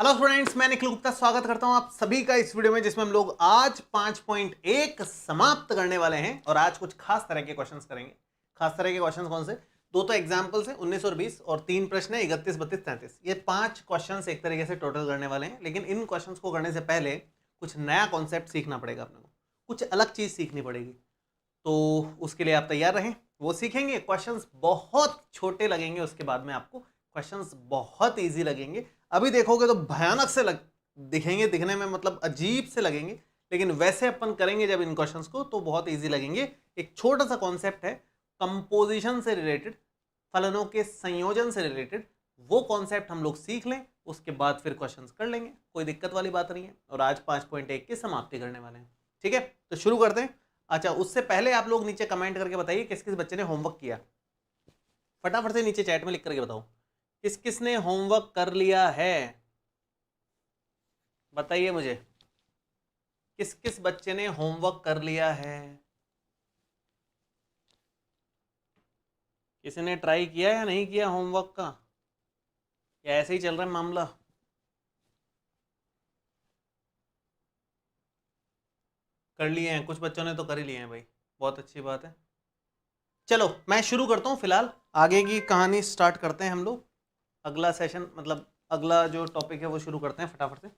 Hello friends, मैं निखिल गुप्ता स्वागत करता हूं आप सभी का इस वीडियो में, जिसमें हम लोग आज 5.1 समाप्त करने वाले हैं। और आज कुछ खास तरह के क्वेश्चंस करेंगे। खास तरह के क्वेश्चंस कौन से? दो तो एग्जाम्पल्स हैं, 19 और 20, और 3 प्रश्न है, 31, 32, 33। ये 5 क्वेश्चंस एक तरीके से टोटल करने वाले हैं। लेकिन इन क्वेश्चंस को करने से पहले कुछ नया कॉन्सेप्ट सीखना पड़ेगा अपने को, कुछ अलग चीज सीखनी पड़ेगी। तो उसके लिए आप तैयार रहें, वो सीखेंगे। क्वेश्चंस बहुत छोटे लगेंगे, उसके बाद में आपको क्वेश्चंस बहुत इजी लगेंगे। अभी देखोगे तो भयानक से दिखेंगे, दिखने में मतलब अजीब से लगेंगे, लेकिन वैसे अपन करेंगे जब इन क्वेश्चंस को तो बहुत इजी लगेंगे। एक छोटा सा कॉन्सेप्ट है कंपोजिशन से रिलेटेड, फलनों के संयोजन से रिलेटेड। वो कॉन्सेप्ट हम लोग सीख लें, उसके बाद फिर क्वेश्चंस कर लेंगे, कोई दिक्कत वाली बात नहीं है। और आज 5.1 की समाप्ति करने वाले हैं। ठीक है, तो शुरू करते हैं। अच्छा, उससे पहले आप लोग नीचे कमेंट करके बताइए किस किस बच्चे ने होमवर्क किया। फटाफट से नीचे चैट में लिख करके बताओ किस किस ने होमवर्क कर लिया है। बताइए मुझे, किस किस बच्चे ने होमवर्क कर लिया है। किसी ने ट्राई किया या नहीं किया होमवर्क का, या ऐसे ही चल रहा है मामला? कर लिए हैं, कुछ बच्चों ने तो कर ही लिए हैं भाई, बहुत अच्छी बात है। चलो मैं शुरू करता हूँ, फिलहाल आगे की कहानी स्टार्ट करते हैं हम लोग। अगला सेशन मतलब अगला जो टॉपिक है वो शुरू करते हैं फटाफट से।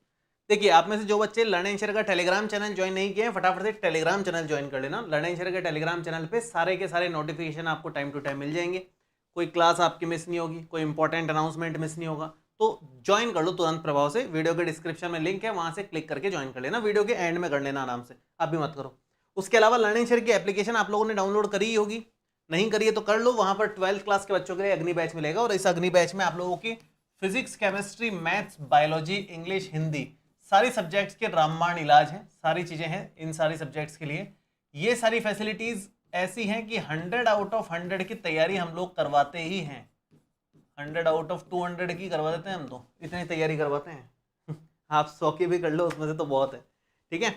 देखिए, आप में से जो बच्चे लर्न एंड शेयर का टेलीग्राम चैनल ज्वाइन नहीं किए हैं, फटाफट से टेलीग्राम चैनल ज्वाइन कर लेना। लर्न एंड शेयर के टेलीग्राम चैनल पे सारे के सारे नोटिफिकेशन आपको टाइम टू टाइम मिल जाएंगे। कोई क्लास आपकी मिस नहीं होगी, कोई इंपॉर्टेंट अनाउंसमेंट मिस नहीं होगा। तो ज्वाइन कर लो तुरंत प्रभाव से। वीडियो के डिस्क्रिप्शन में लिंक है, वहां से क्लिक करके ज्वाइन कर लेना। वीडियो के एंड में कर लेना आराम से, आप भी मत करो। उसके अलावा लर्न एंड शेयर की एप्लीकेशन आप लोगों ने डाउनलोड करी ही होगी, नहीं करिए तो कर लो। वहां पर 12th क्लास के बच्चों के लिए अग्नि बैच मिलेगा, और इस अग्नि बैच में आप लोगों की physics, chemistry, maths, biology, English, Hindi, सारी सब्जेक्ट्स के रामबाण इलाज हैं, सारी चीजें हैं इन सारी सब्जेक्ट्स के लिए। ये सारी फैसिलिटीज ऐसी हैं कि 100 आउट ऑफ 100 की तैयारी हम लोग करवाते ही हैं। 100 आउट ऑफ 200 की करवा देते हैं हम, तो इतनी तैयारी करवाते हैं। आप 100 की भी कर लो, उसमें से तो बहुत है। ठीक है,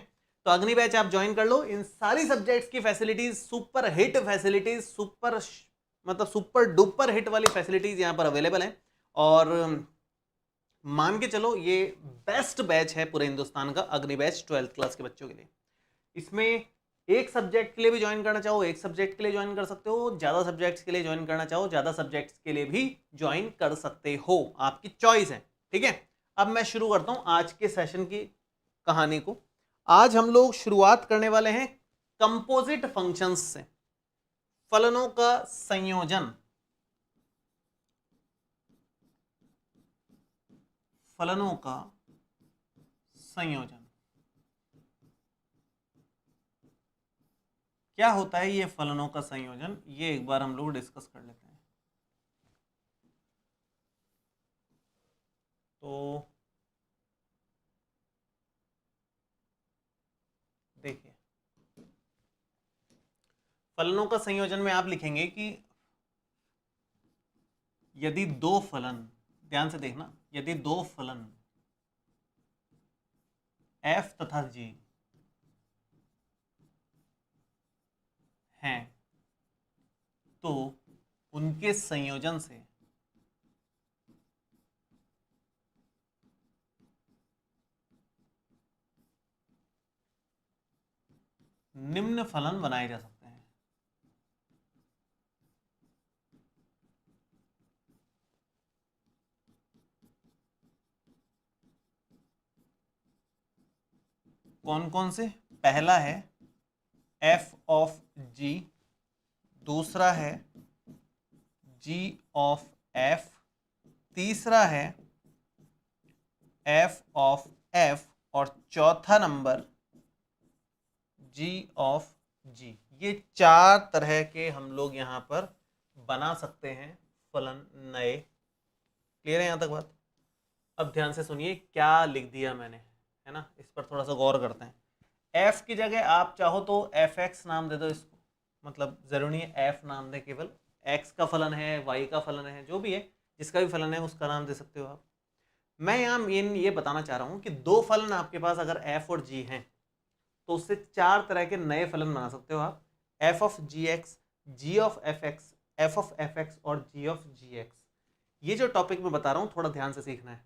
तो अग्नि बैच आप ज्वाइन कर लो। इन सारी सब्जेक्ट्स की facilities, super hit facilities, super मतलब सुपर डुपर हिट वाली फैसिलिटीज यहाँ पर अवेलेबल है। और मान के चलो ये बेस्ट बैच है पूरे हिंदुस्तान का, अग्नि बैच 12th क्लास के बच्चों के लिए। इसमें एक सब्जेक्ट के लिए भी ज्वाइन करना चाहो, एक सब्जेक्ट के लिए ज्वाइन कर सकते हो। ज्यादा सब्जेक्ट्स के लिए ज्वाइन करना चाहो, ज्यादा सब्जेक्ट्स के लिए भी ज्वाइन कर सकते हो, आपकी चॉइस है। ठीक है, अब मैं शुरू करता हूं आज के सेशन की कहानी को। आज हम लोग शुरुआत करने वाले हैं कंपोजिट फंक्शंस से, फलनों का संयोजन। फलनों का संयोजन क्या होता है? ये फलनों का संयोजन, ये एक बार हम लोग डिस्कस कर लेते हैं। तो देखिए, फलनों का संयोजन में आप लिखेंगे कि यदि दो फलन, ध्यान से देखना, यदि दो फलन f तथा g हैं तो उनके संयोजन से निम्न फलन बनाए जा सकते हैं। कौन कौन से? पहला है f ऑफ g, दूसरा है g ऑफ f, तीसरा है f ऑफ f, और चौथा नंबर g ऑफ g। ये 4 तरह के हम लोग यहां पर बना सकते हैं फलन नए। क्लियर है यहां तक बात? अब ध्यान से सुनिए क्या लिख दिया मैंने, है ना, इस पर थोड़ा सा गौर करते हैं। f की जगह आप चाहो तो fx नाम दे दो इसको, मतलब जरूरी नहीं है f नाम दे, केवल x का फलन है, y का फलन है, जो भी है, जिसका भी फलन है उसका नाम दे सकते हो आप। मैं यहाँ ये बताना चाह रहा हूँ कि दो फलन आपके पास अगर f और g हैं तो उससे 4 तरह के नए फलन बना सकते हो आप। f of ji x, g of F x, f of F x, और g ऑफ जी एक्स। ये जो टॉपिक मैं बता रहा हूँ थोड़ा ध्यान से सीखना है।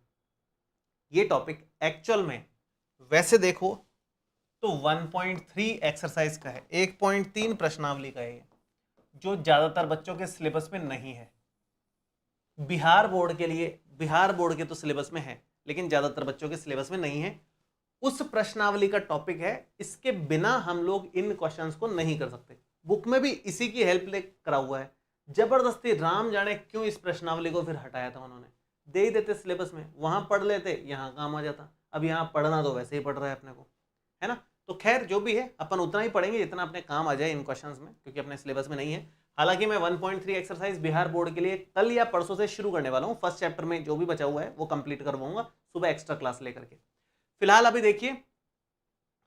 ये टॉपिक एक्चुअल में वैसे देखो तो 1.3 एक्सरसाइज का है, 1.3 प्रश्नावली का है, जो ज्यादातर बच्चों के सिलेबस में नहीं है। बिहार बोर्ड के लिए, बिहार बोर्ड के तो सिलेबस में है लेकिन ज्यादातर बच्चों के सिलेबस में नहीं है। उस प्रश्नावली का टॉपिक है, इसके बिना हम लोग इन क्वेश्चंस को नहीं कर सकते। बुक में भी इसी की हेल्प ले करा हुआ है। जबरदस्ती राम जाने क्यों इस प्रश्नावली को फिर हटाया था उन्होंने, दे ही देते सिलेबस में, वहां पढ़ लेते, यहाँ काम आ जाता। अब यहाँ पढ़ना तो वैसे ही पढ़ रहा है अपने को, है ना। तो खैर जो भी है, अपन उतना ही पढ़ेंगे जितना अपने काम आ जाए इन क्वेश्चंस में, क्योंकि अपने सिलेबस में नहीं है। हालांकि मैं 1.3 एक्सरसाइज बिहार बोर्ड के लिए कल या परसों से शुरू करने वाला हूँ। फर्स्ट चैप्टर में जो भी बचा हुआ है वो कंप्लीट करवाऊंगा सुबह एक्स्ट्रा क्लास लेकर के। फिलहाल अभी देखिए,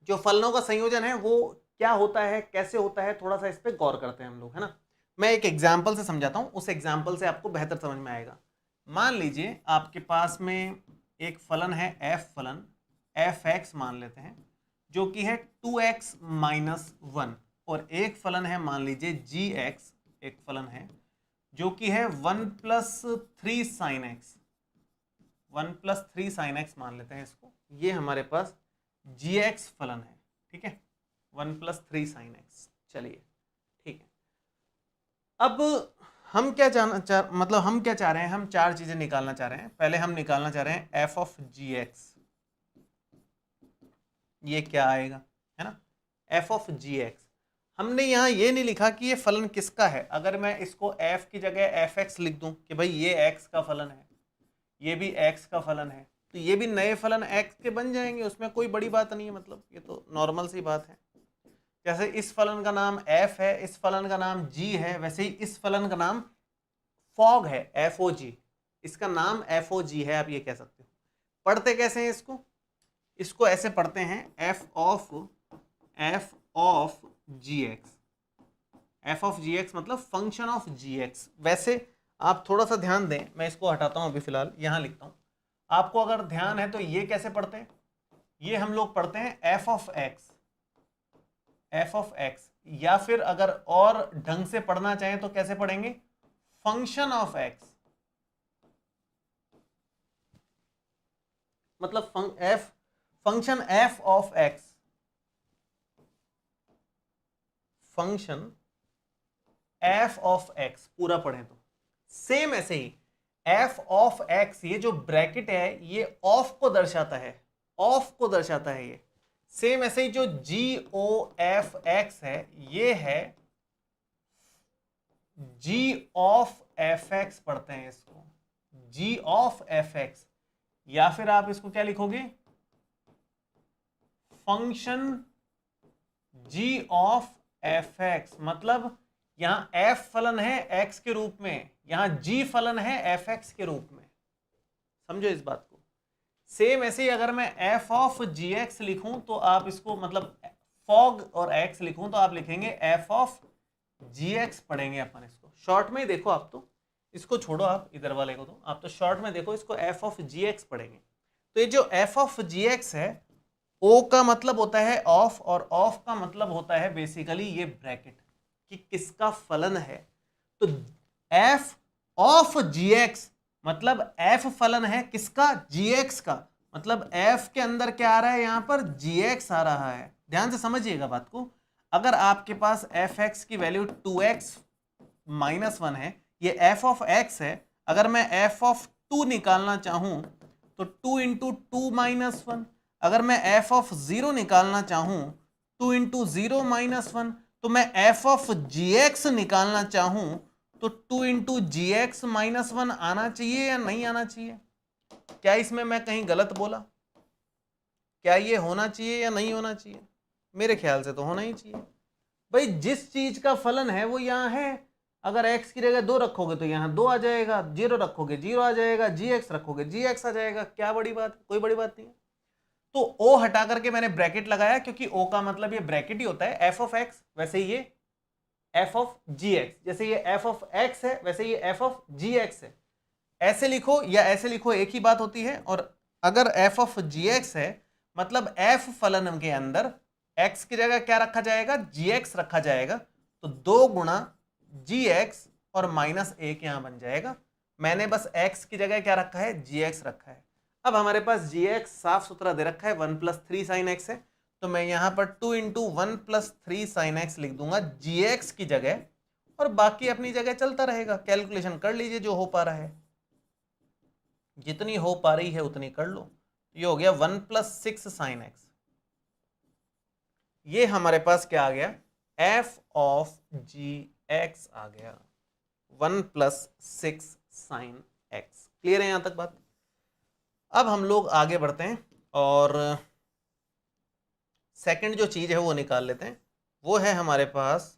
जो फलनों का संयोजन है वो क्या होता है, कैसे होता है, थोड़ा सा इस पर गौर करते हैं हम लोग, है ना। मैं एक एग्जाम्पल से समझाता हूँ, उस एग्जाम्पल से आपको बेहतर समझ में आएगा। मान लीजिए आपके पास में एक फलन है एफ फलन, एफ एक्स मान लेते हैं, जो कि है 2x माइनस 1, और एक फलन है मान लीजिए जी एक्स, एक फलन है जो कि है 1 plus 3 sine x, 1 plus 3 sine x मान लेते हैं इसको। ये हमारे पास जी एक्स फलन है, ठीक है, 1 प्लस 3 साइन एक्स। चलिए ठीक है, अब हम क्या हम क्या चाह रहे हैं, हम चार चीजें निकालना चाह रहे हैं। पहले हम निकालना चाह रहे हैं एफ ऑफ जी एक्स, ये क्या आएगा, है ना, एफ ऑफ जी एक्स। हमने यहाँ ये नहीं लिखा कि ये फलन किसका है। अगर मैं इसको f की जगह एफ एक्स लिख दूं कि भाई ये x का फलन है, ये भी x का फलन है, तो ये भी नए फलन x के बन जाएंगे, उसमें कोई बड़ी बात नहीं है, मतलब ये तो नॉर्मल सी बात है। जैसे इस फलन का नाम f है, इस फलन का नाम g है, वैसे ही इस फलन का नाम फॉग है, FOG, इसका नाम FOG है, आप ये कह सकते हो। पढ़ते कैसे हैं इसको, इसको ऐसे पढ़ते हैं f of gx, f of gx मतलब फंक्शन ऑफ gx। वैसे आप थोड़ा सा ध्यान दें, मैं इसको हटाता हूं अभी फिलहाल, यहां लिखता हूं। आपको अगर ध्यान है तो ये कैसे पढ़ते हैं, ये हम लोग पढ़ते हैं f ऑफ x, या फिर अगर और ढंग से पढ़ना चाहें तो कैसे पढ़ेंगे, फंक्शन ऑफ x, मतलब function f of x, function f of x पूरा पढ़ें तो। सेम ऐसे ही f ऑफ x, ये जो ब्रैकेट है ये ऑफ को दर्शाता है, ऑफ को दर्शाता है ये। सेम ऐसे ही जो g o f x है, ये है g ऑफ f x पढ़ते हैं इसको, g ऑफ f x, या फिर आप इसको क्या लिखोगे, function g of F x. मतलब यहां f फलन है x के रूप में, यहां g फलन है एफ एक्स के रूप में, समझो इस बात को। सेम ऐसे ही अगर मैं f ऑफ जी एक्स लिखूं तो आप इसको, मतलब फॉग और x लिखूं तो आप लिखेंगे f ऑफ जी एक्स पढ़ेंगे अपन इसको शॉर्ट में ही। देखो आप तो इसको छोड़ो, आप इधर वाले को, तो आप तो शॉर्ट में देखो इसको f ऑफ जी एक्स पढ़ेंगे। तो ये जो f ऑफ जी एक्स है, ओ का मतलब होता है ऑफ, और ऑफ का मतलब होता है बेसिकली ये ब्रैकेट कि किसका फलन है। तो एफ ऑफ जी एक्स मतलब एफ फलन है किसका, जी एक्स का, मतलब एफ के अंदर क्या आ रहा है, यहां पर जी एक्स आ रहा है। ध्यान से समझिएगा बात को। अगर आपके पास एफ एक्स की वैल्यू 2x माइनस 1 है, ये एफ ऑफ एक्स है, अगर मैं एफ ऑफ 2 निकालना चाहूं तो 2 इंटू 2 माइनस 1, अगर मैं f ऑफ 0 निकालना चाहूं 2 इंटू 0 माइनस 1, तो मैं f ऑफ gx निकालना चाहूं तो 2 इंटू जी एक्स माइनस 1 आना चाहिए या नहीं आना चाहिए। क्या इसमें मैं कहीं गलत बोला, क्या ये होना चाहिए या नहीं होना चाहिए, मेरे ख्याल से तो होना ही चाहिए। भाई जिस चीज का फलन है वो यहाँ है, अगर x की जगह 2 रखोगे तो यहाँ 2 आ जाएगा, 0 रखोगे 0 आ जाएगा, gx रखोगे gx आ जाएगा, क्या बड़ी बात, कोई बड़ी बात नहीं है। तो ओ हटा करके मैंने ब्रैकेट लगाया, क्योंकि ओ का मतलब ये ब्रैकेट ही होता है, एफ ऑफ एक्स वैसे ही ये एफ ऑफ जी एक्स, जैसे ये एफ ऑफ एक्स है वैसे ये एफ ऑफ जी एक्स है। ऐसे लिखो या ऐसे लिखो एक ही बात होती है। और अगर एफ ऑफ जी एक्स है मतलब एफ फलन के अंदर एक्स की जगह क्या रखा जाएगा, जी एक्स रखा जाएगा, तो 2 गुणा जी एक्स और माइनस 1 यहां बन जाएगा। मैंने बस एक्स की जगह क्या रखा है, जी एक्स रखा है। अब हमारे पास जी एक्स साफ सुथरा दे रखा है 1+3 साइन एक्स है, तो मैं यहां पर 2 इंटू 1+3 साइन एक्स लिख दूंगा जी एक्स की जगह, और बाकी अपनी जगह चलता रहेगा। कैलकुलेशन कर लीजिए जो हो पा रहा है, जितनी हो पा रही है उतनी कर लो। ये हो गया 1+6 साइन एक्स। ये हमारे पास क्या आ गया, एफ ऑफ जी एक्स आ गया 1+6 साइन एक्स। क्लियर है यहां तक बात? अब हम लोग आगे बढ़ते हैं और सेकंड जो चीज है वो निकाल लेते हैं। वो है हमारे पास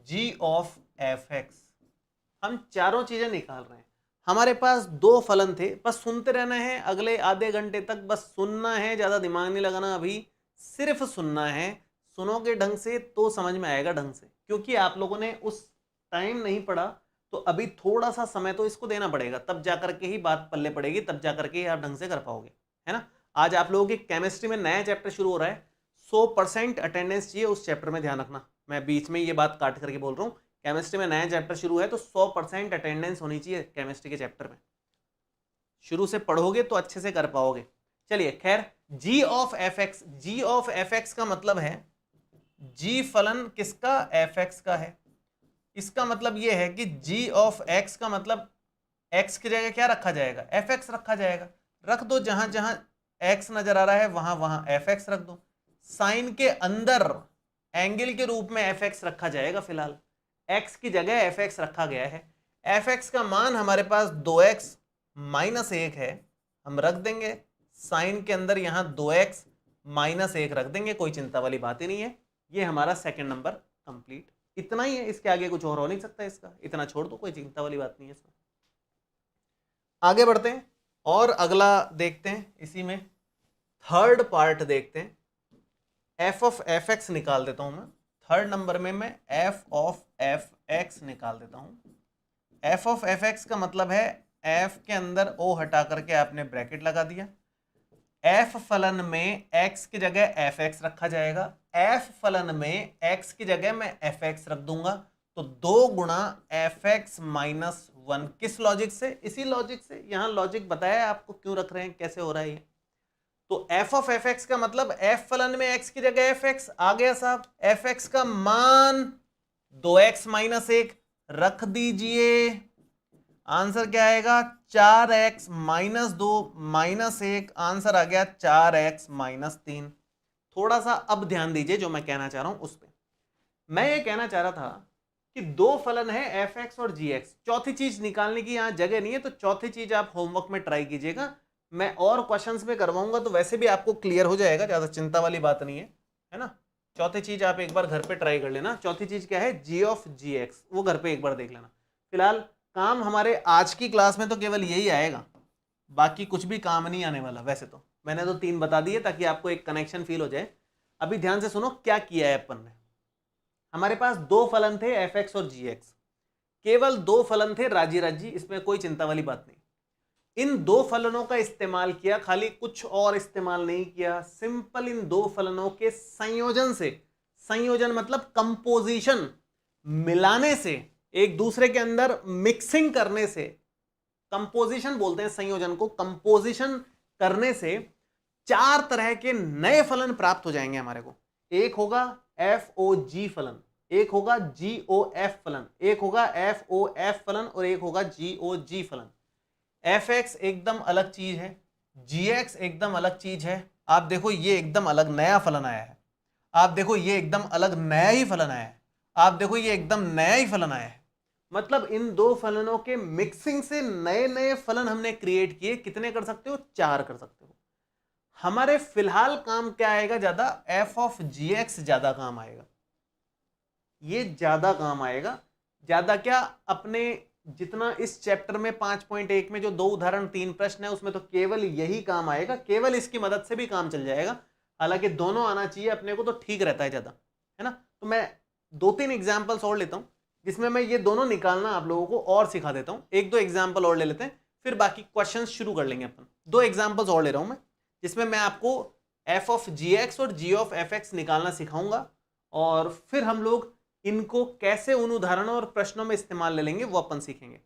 जी ऑफ एफ एक्स। हम चारों चीजें निकाल रहे हैं। हमारे पास दो फलन थे, बस सुनते रहना है अगले आधे घंटे तक, बस सुनना है, ज्यादा दिमाग नहीं लगाना, अभी सिर्फ सुनना है। सुनोगे ढंग से तो समझ में आएगा ढंग से, क्योंकि आप लोगों ने उस टाइम नहीं पढ़ा, तो अभी थोड़ा सा समय तो इसको देना पड़ेगा, तब जाकर के ही बात पल्ले पड़ेगी, तब जाकर के ही आप ढंग से कर पाओगे, है ना। आज आप लोगों की केमिस्ट्री में नया चैप्टर शुरू हो रहा है, 100% अटेंडेंस चाहिए उस चैप्टर में, ध्यान रखना। मैं बीच में ये बात काट करके बोल रहा हूँ, केमिस्ट्री में नया चैप्टर शुरू है तो 100% अटेंडेंस होनी चाहिए केमिस्ट्री के चैप्टर में। शुरू से पढ़ोगे तो अच्छे से कर पाओगे। चलिए खैर, G of F x, ji of F x का मतलब है जी फलन किसका, एफ एक्स का है। इसका मतलब यह है कि जी ऑफ एक्स का मतलब एक्स की जगह क्या रखा जाएगा, एफ एक्स रखा जाएगा। रख दो, जहां जहां एक्स नजर आ रहा है वहां वहां एफ एक्स रख दो। साइन के अंदर एंगल के रूप में एफ एक्स रखा जाएगा, फिलहाल एक्स की जगह एफ एक्स रखा गया है। एफ एक्स का मान हमारे पास 2x-1 है, हम रख देंगे साइन के अंदर यहां 2x-1 रख देंगे, कोई चिंता वाली बात ही नहीं है। ये हमारा सेकंड नंबर कंप्लीट, इतना ही है, इसके आगे कुछ और हो नहीं सकता, इसका इतना छोड़ दो, कोई चिंता वाली बात नहीं है इसमें। आगे बढ़ते हैं और अगला देखते हैं, इसी में थर्ड पार्ट देखते हैं। एफ ऑफ एफ एक्स निकाल देता हूं मैं, थर्ड नंबर में मैं एफ ऑफ एफ एक्स निकाल देता हूं। एफ ऑफ एफ एक्स का मतलब है एफ के अंदर ओ हटा करके आपने ब्रैकेट लगा दिया, एफ फलन में एक्स की जगह एफ एक्स रखा जाएगा, एफ फलन में एक्स की जगह मैं एफ एक्स रख दूंगा, तो 2 गुणा एफ एक्स माइनस 1। किस लॉजिक से, इसी लॉजिक से, यहां लॉजिक बताया आपको क्यों रख रहे हैं, कैसे हो रहा है ये। तो एफ ऑफ एफ एक्स का मतलब एफ फलन में एक्स की जगह एफ एक्स आ गया साहब। एफ एक्स का मान 2x-1 रख दीजिए, आंसर क्या आएगा 4x-2 -1, आंसर आ गया 4x-3। थोड़ा सा अब ध्यान दीजिए जो मैं कहना चाह रहा हूं उस पर। मैं ये कहना चाह रहा था कि दो फलन है एफ एक्स और जी एक्स, चौथी चीज निकालने की यहां जगह नहीं है, तो चौथी चीज आप होमवर्क में ट्राई कीजिएगा, मैं और क्वेश्चंस में करवाऊंगा तो वैसे भी आपको क्लियर हो जाएगा, ज्यादा चिंता वाली बात नहीं है ना। चौथी चीज आप एक बार घर पे ट्राई कर लेना। चौथी चीज क्या है, जी ऑफ जी एक्स, वो घर पे एक बार देख लेना। फिलहाल काम हमारे आज की क्लास में तो केवल यही आएगा, बाकी कुछ भी काम नहीं आने वाला। वैसे तो मैंने तो 3 बता दिए ताकि आपको एक कनेक्शन फील हो जाए। अभी ध्यान से सुनो क्या किया है अपन ने। हमारे पास 2 फलन थे एफ एक्स और जी एक्स, केवल 2 फलन थे राजी राजी, इसमें कोई चिंता वाली बात नहीं। इन 2 फलनों का इस्तेमाल किया, खाली कुछ और इस्तेमाल नहीं किया, सिंपल इन 2 फलनों के संयोजन से, संयोजन मतलब कंपोजिशन, मिलाने से, एक दूसरे के अंदर मिक्सिंग करने से, कंपोजिशन बोलते हैं संयोजन को, कंपोजिशन करने से 4 तरह के नए फलन प्राप्त हो जाएंगे हमारे को। एक होगा एफ ओ जी फलन, एक होगा जी ओ एफ फलन, एक होगा एफ ओ एफ फलन, और एक होगा जी ओ जी फलन। एफ एक्स एकदम अलग चीज है, जी एक्स एकदम अलग चीज है। आप देखो ये एकदम अलग नया फलन आया है, आप देखो ये एकदम अलग नया ही फलन आया है, आप देखो ये एकदम नया ही फलन आया है। मतलब इन 2 फलनों के मिक्सिंग से नए नए फलन हमने क्रिएट किए। कितने कर सकते हो, 4 कर सकते हो। हमारे फिलहाल काम क्या आएगा ज्यादा, एफ ऑफ जी एक्स ज्यादा काम आएगा, ये ज्यादा काम आएगा। ज्यादा क्या, अपने जितना इस चैप्टर में 5.1 में जो 2 उदाहरण 3 प्रश्न है उसमें तो केवल यही काम आएगा, केवल इसकी मदद से भी काम चल जाएगा। हालांकि दोनों आना चाहिए अपने को तो ठीक रहता है ज्यादा, है ना। तो मैं 2-3 एग्जांपल्स और लेता हूं जिसमें मैं ये दोनों निकालना आप लोगों को और सिखा देता हूं। 1-2 एग्जाम्पल और ले लेते हैं, फिर बाकी क्वेश्चन शुरू कर लेंगे अपन। 2 एग्जाम्पल्स और ले रहा हूं मैं, जिसमें मैं आपको एफ ऑफ जी एक्स और जी ऑफ एफ एक्स निकालना सिखाऊंगा, और फिर हम लोग इनको कैसे उन उदाहरणों और प्रश्नों में इस्तेमाल ले लेंगे वो अपन सीखेंगे।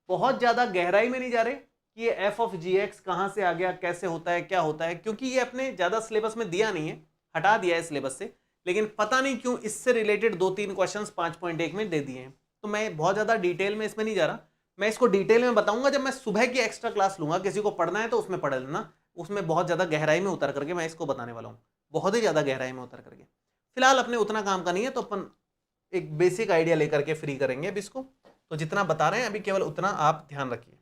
बहुत ज्यादा गहराई में नहीं जा रहे कि ये एफ ऑफ जी एक्स कहां से आ गया, कैसे होता है, क्या होता है, क्योंकि ये अपने ज्यादा सिलेबस में दिया नहीं है, हटा दिया है सिलेबस से। लेकिन पता नहीं क्यों इससे रिलेटेड 2-3 क्वेश्चंस 5.1 में दे दिए हैं। तो मैं बहुत ज्यादा डिटेल में इसमें नहीं जा रहा, मैं इसको डिटेल में बताऊंगा जब मैं सुबह की एक्स्ट्रा क्लास लूंगा। किसी को पढ़ना है तो उसमें पढ़ लेना, उसमें बहुत ज्यादा गहराई में उतर करके मैं इसको बताने वाला हूँ, बहुत ही ज्यादा गहराई में उतर करके। फिलहाल अपने उतना काम का नहीं है, तो अपन एक बेसिक आइडिया लेकर के फ्री करेंगे अब इसको। तो जितना बता रहे हैं अभी केवल उतना आप ध्यान रखिए,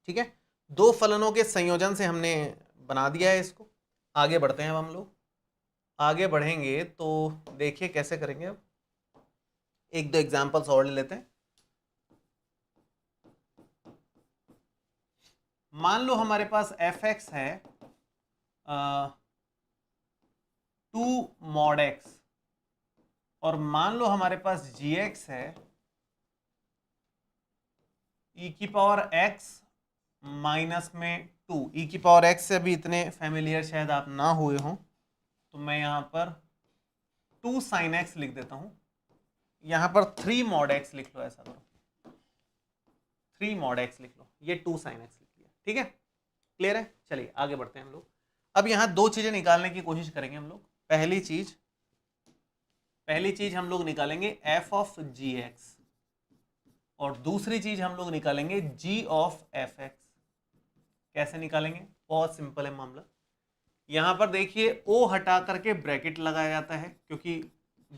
ठीक है। दो फलनों के संयोजन से हमने बना दिया है इसको। आगे बढ़ते हैं अब हम लोग। आगे बढ़ेंगे तो देखिए कैसे करेंगे। अब एक दो एग्जांपल्स और ले लेते हैं। मान लो हमारे पास एफ एक्स है 2 mod x, और मान लो हमारे पास जी एक्स है e की पावर x माइनस में 2। e की पावर x से भी इतने फैमिलियर शायद आप ना हुए हों, तो मैं यहाँ पर 2 sin x लिख देता हूँ। यहाँ पर 3 mod x लिख लो, ऐसा करो 3 mod x लिख लो, ये 2 sin x लिख लिया, ठीक है। क्लियर है, चलिए आगे बढ़ते हैं हम लोग। अब यहाँ दो चीजें निकालने की कोशिश करेंगे हम लोग। पहली चीज हम लोग निकालेंगे f ऑफ जी एक्स, और दूसरी चीज हम लोग निकालेंगे g ऑफ एफ एक्स। कैसे निकालेंगे, बहुत सिंपल है मामला। यहां पर देखिए o हटा करके ब्रैकेट लगाया जाता है, क्योंकि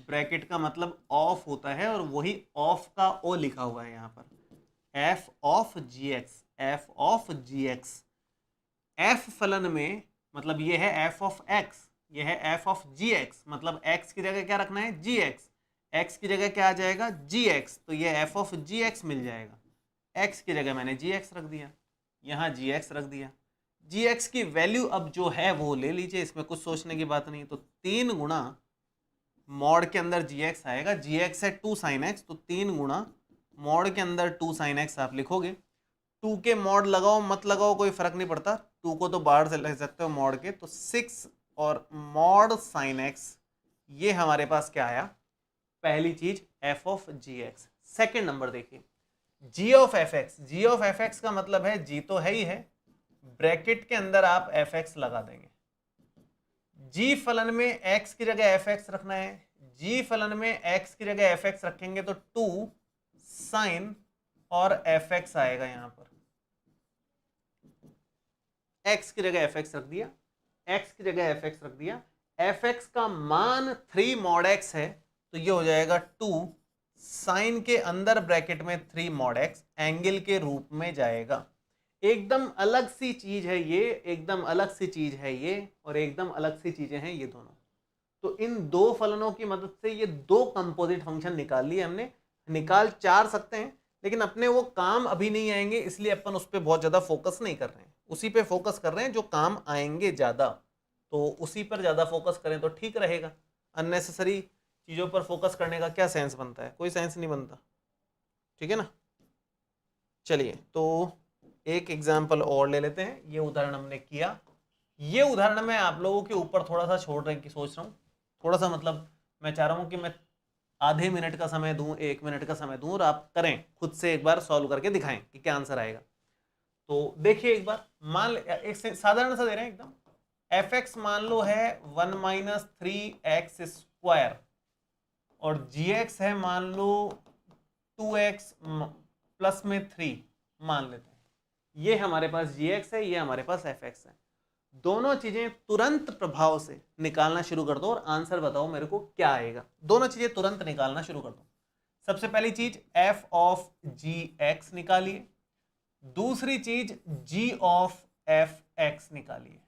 ब्रैकेट का मतलब ऑफ होता है, और वही ऑफ का o लिखा हुआ है यहाँ पर, f of ji x, f of ji x. f फलन में मतलब ये है f ऑफ x, ये है f ऑफ जी एक्स, मतलब x की जगह क्या रखना है, जी एक्स। x की जगह क्या आ जाएगा, जी एक्स, तो ये f ऑफ जी एक्स मिल जाएगा। x की जगह मैंने जी एक्स रख दिया, यहाँ जी एक्स रख दिया। जी एक्स की वैल्यू अब जो है वो ले लीजिए, इसमें कुछ सोचने की बात नहीं। तो 3 गुणा मॉड के अंदर जी एक्स आएगा, जी एक्स है 2 साइन एक्स, तो 3 गुणा मॉड के अंदर 2 साइन एक्स आप लिखोगे। 2 के मॉड लगाओ मत लगाओ कोई फर्क नहीं पड़ता, 2 को तो बाहर से लिख सकते हो मॉड के, तो 6 और मॉड साइन एक्स, ये हमारे पास क्या आया, पहली चीज f of ji x. Second number देखिए g of F x. Ji of F x का मतलब है g तो है ही है, ब्रैकेट के अंदर आप एफ एक्स लगा देंगे। g फलन में x की जगह एफ एक्स रखना है, g फलन में x की जगह एफ एक्स रखेंगे तो 2 साइन और एफ एक्स आएगा। यहां पर x की जगह एफ एक्स रख दिया, x की जगह एफ एक्स रख दिया। एफ एक्स का मान 3 mod x है, तो ये हो जाएगा 2 साइन के अंदर ब्रैकेट में 3 mod x, एंगल के रूप में जाएगा। एकदम अलग सी चीज है ये, एकदम अलग सी चीज है ये, और एकदम अलग सी चीजें हैं ये दोनों। तो इन दो फलनों की मदद से ये दो कंपोजिट फंक्शन निकाल लिए हमने। निकाल 4 सकते हैं, लेकिन अपने वो काम अभी नहीं आएंगे, इसलिए अपन उस पर बहुत ज्यादा फोकस नहीं कर रहे हैं, उसी पे फोकस कर रहे हैं जो काम आएंगे ज्यादा, तो उसी पर ज्यादा फोकस करें तो ठीक रहेगा। अननेसेसरी चीजों पर फोकस करने का क्या सेंस बनता है, कोई सेंस नहीं बनता, ठीक है ना। चलिए तो एक एग्जाम्पल और ले लेते हैं। ये उदाहरण हमने किया, ये उदाहरण मैं आप लोगों के ऊपर थोड़ा सा छोड़ रहे की सोच रहा हूँ, थोड़ा सा मतलब मैं चाह रहा हूँ कि मैं आधे मिनट का समय दूं, 1 मिनट का समय दूं, और आप करें खुद से, एक बार सॉल्व करके दिखाएं कि क्या आंसर आएगा। तो देखिए एक बार, मान एक साधारण सा दे रहे हैं एकदम। एफ एक्स मान लो है 1 माइनस 3x स्क्वायर, और जी एक्स है मान लो 2x प्लस में 3 मान लेते हैं। ये हमारे पास जी एक्स है, ये हमारे पास एफ एक्स है। दोनों चीजें तुरंत प्रभाव से निकालना शुरू कर दो और आंसर बताओ मेरे को क्या आएगा। दोनों चीजें तुरंत निकालना शुरू कर दो। सबसे पहली चीज f ऑफ जी एक्स निकालिए, दूसरी चीज g ऑफ एफ एक्स निकालिए।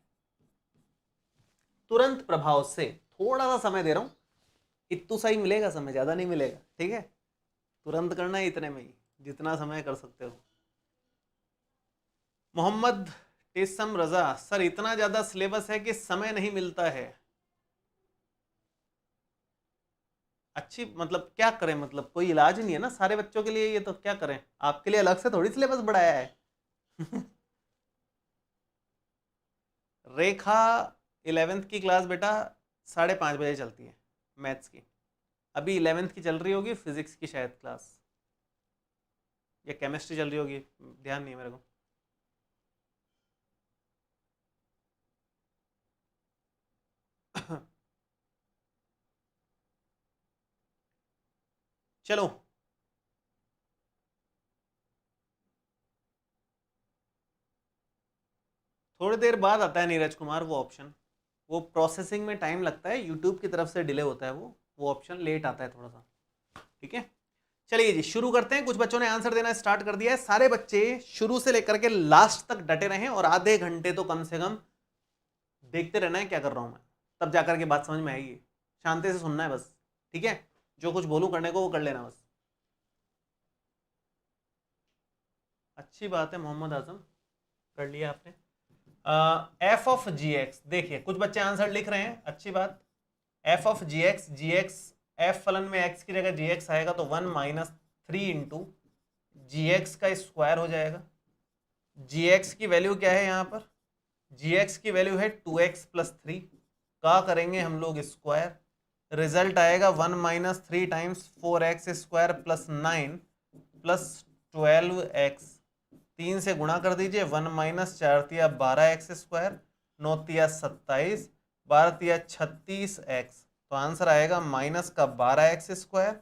तुरंत प्रभाव से, थोड़ा सा समय दे रहा हूं, इतना सा ही मिलेगा समय, ज्यादा नहीं मिलेगा, ठीक है। तुरंत करना है इतने में ही, जितना समय कर सकते हो। मोहम्मद टेसम रजा, सर इतना ज्यादा सिलेबस है कि समय नहीं मिलता है। अच्छी मतलब क्या करें, मतलब कोई इलाज नहीं है ना सारे बच्चों के लिए, ये तो क्या करें, आपके लिए अलग से थोड़ी सिलेबस बढ़ाया है। रेखा 11th की क्लास बेटा 5:30 बजे चलती है मैथ्स की, अभी 11th की चल रही होगी, फिजिक्स की शायद क्लास, या केमिस्ट्री चल रही होगी, ध्यान नहीं है मेरे को। चलो थोड़ी देर बाद आता है नीरज कुमार वो ऑप्शन, वो प्रोसेसिंग में टाइम लगता है, यूट्यूब की तरफ से डिले होता है, वो ऑप्शन लेट आता है थोड़ा सा। ठीक है, चलिए जी शुरू करते हैं। कुछ बच्चों ने आंसर देना स्टार्ट कर दिया है। सारे बच्चे शुरू से लेकर के लास्ट तक डटे रहें और आधे घंटे तो कम से कम देखते रहना है क्या कर रहा हूं मैं, तब जाकर के बात समझ में आएगी। शांति से सुनना है बस, ठीक है, जो कुछ बोलूं करने को वो कर लेना बस। अच्छी बात है मोहम्मद आजम, कर लिया आपने। एफ ऑफ जी एक्स, देखिए कुछ बच्चे आंसर लिख रहे हैं, अच्छी बात। F of ji x f फलन में एक्स की जगह जी एक्स आएगा तो 1-3 इंटू जी एक्स का स्क्वायर हो जाएगा। जी एक्स की वैल्यू क्या है यहाँ पर, जी एक्स की वैल्यू है 2x+3 का करेंगे हम लोग स्क्वायर, रिजल्ट आएगा 1-3 times 4x² plus 9 plus 12x, 3 से गुणा कर दीजिए, 1-4 12x², 9-27, 12-36x, तो आंसर आएगा माइनस का 12x²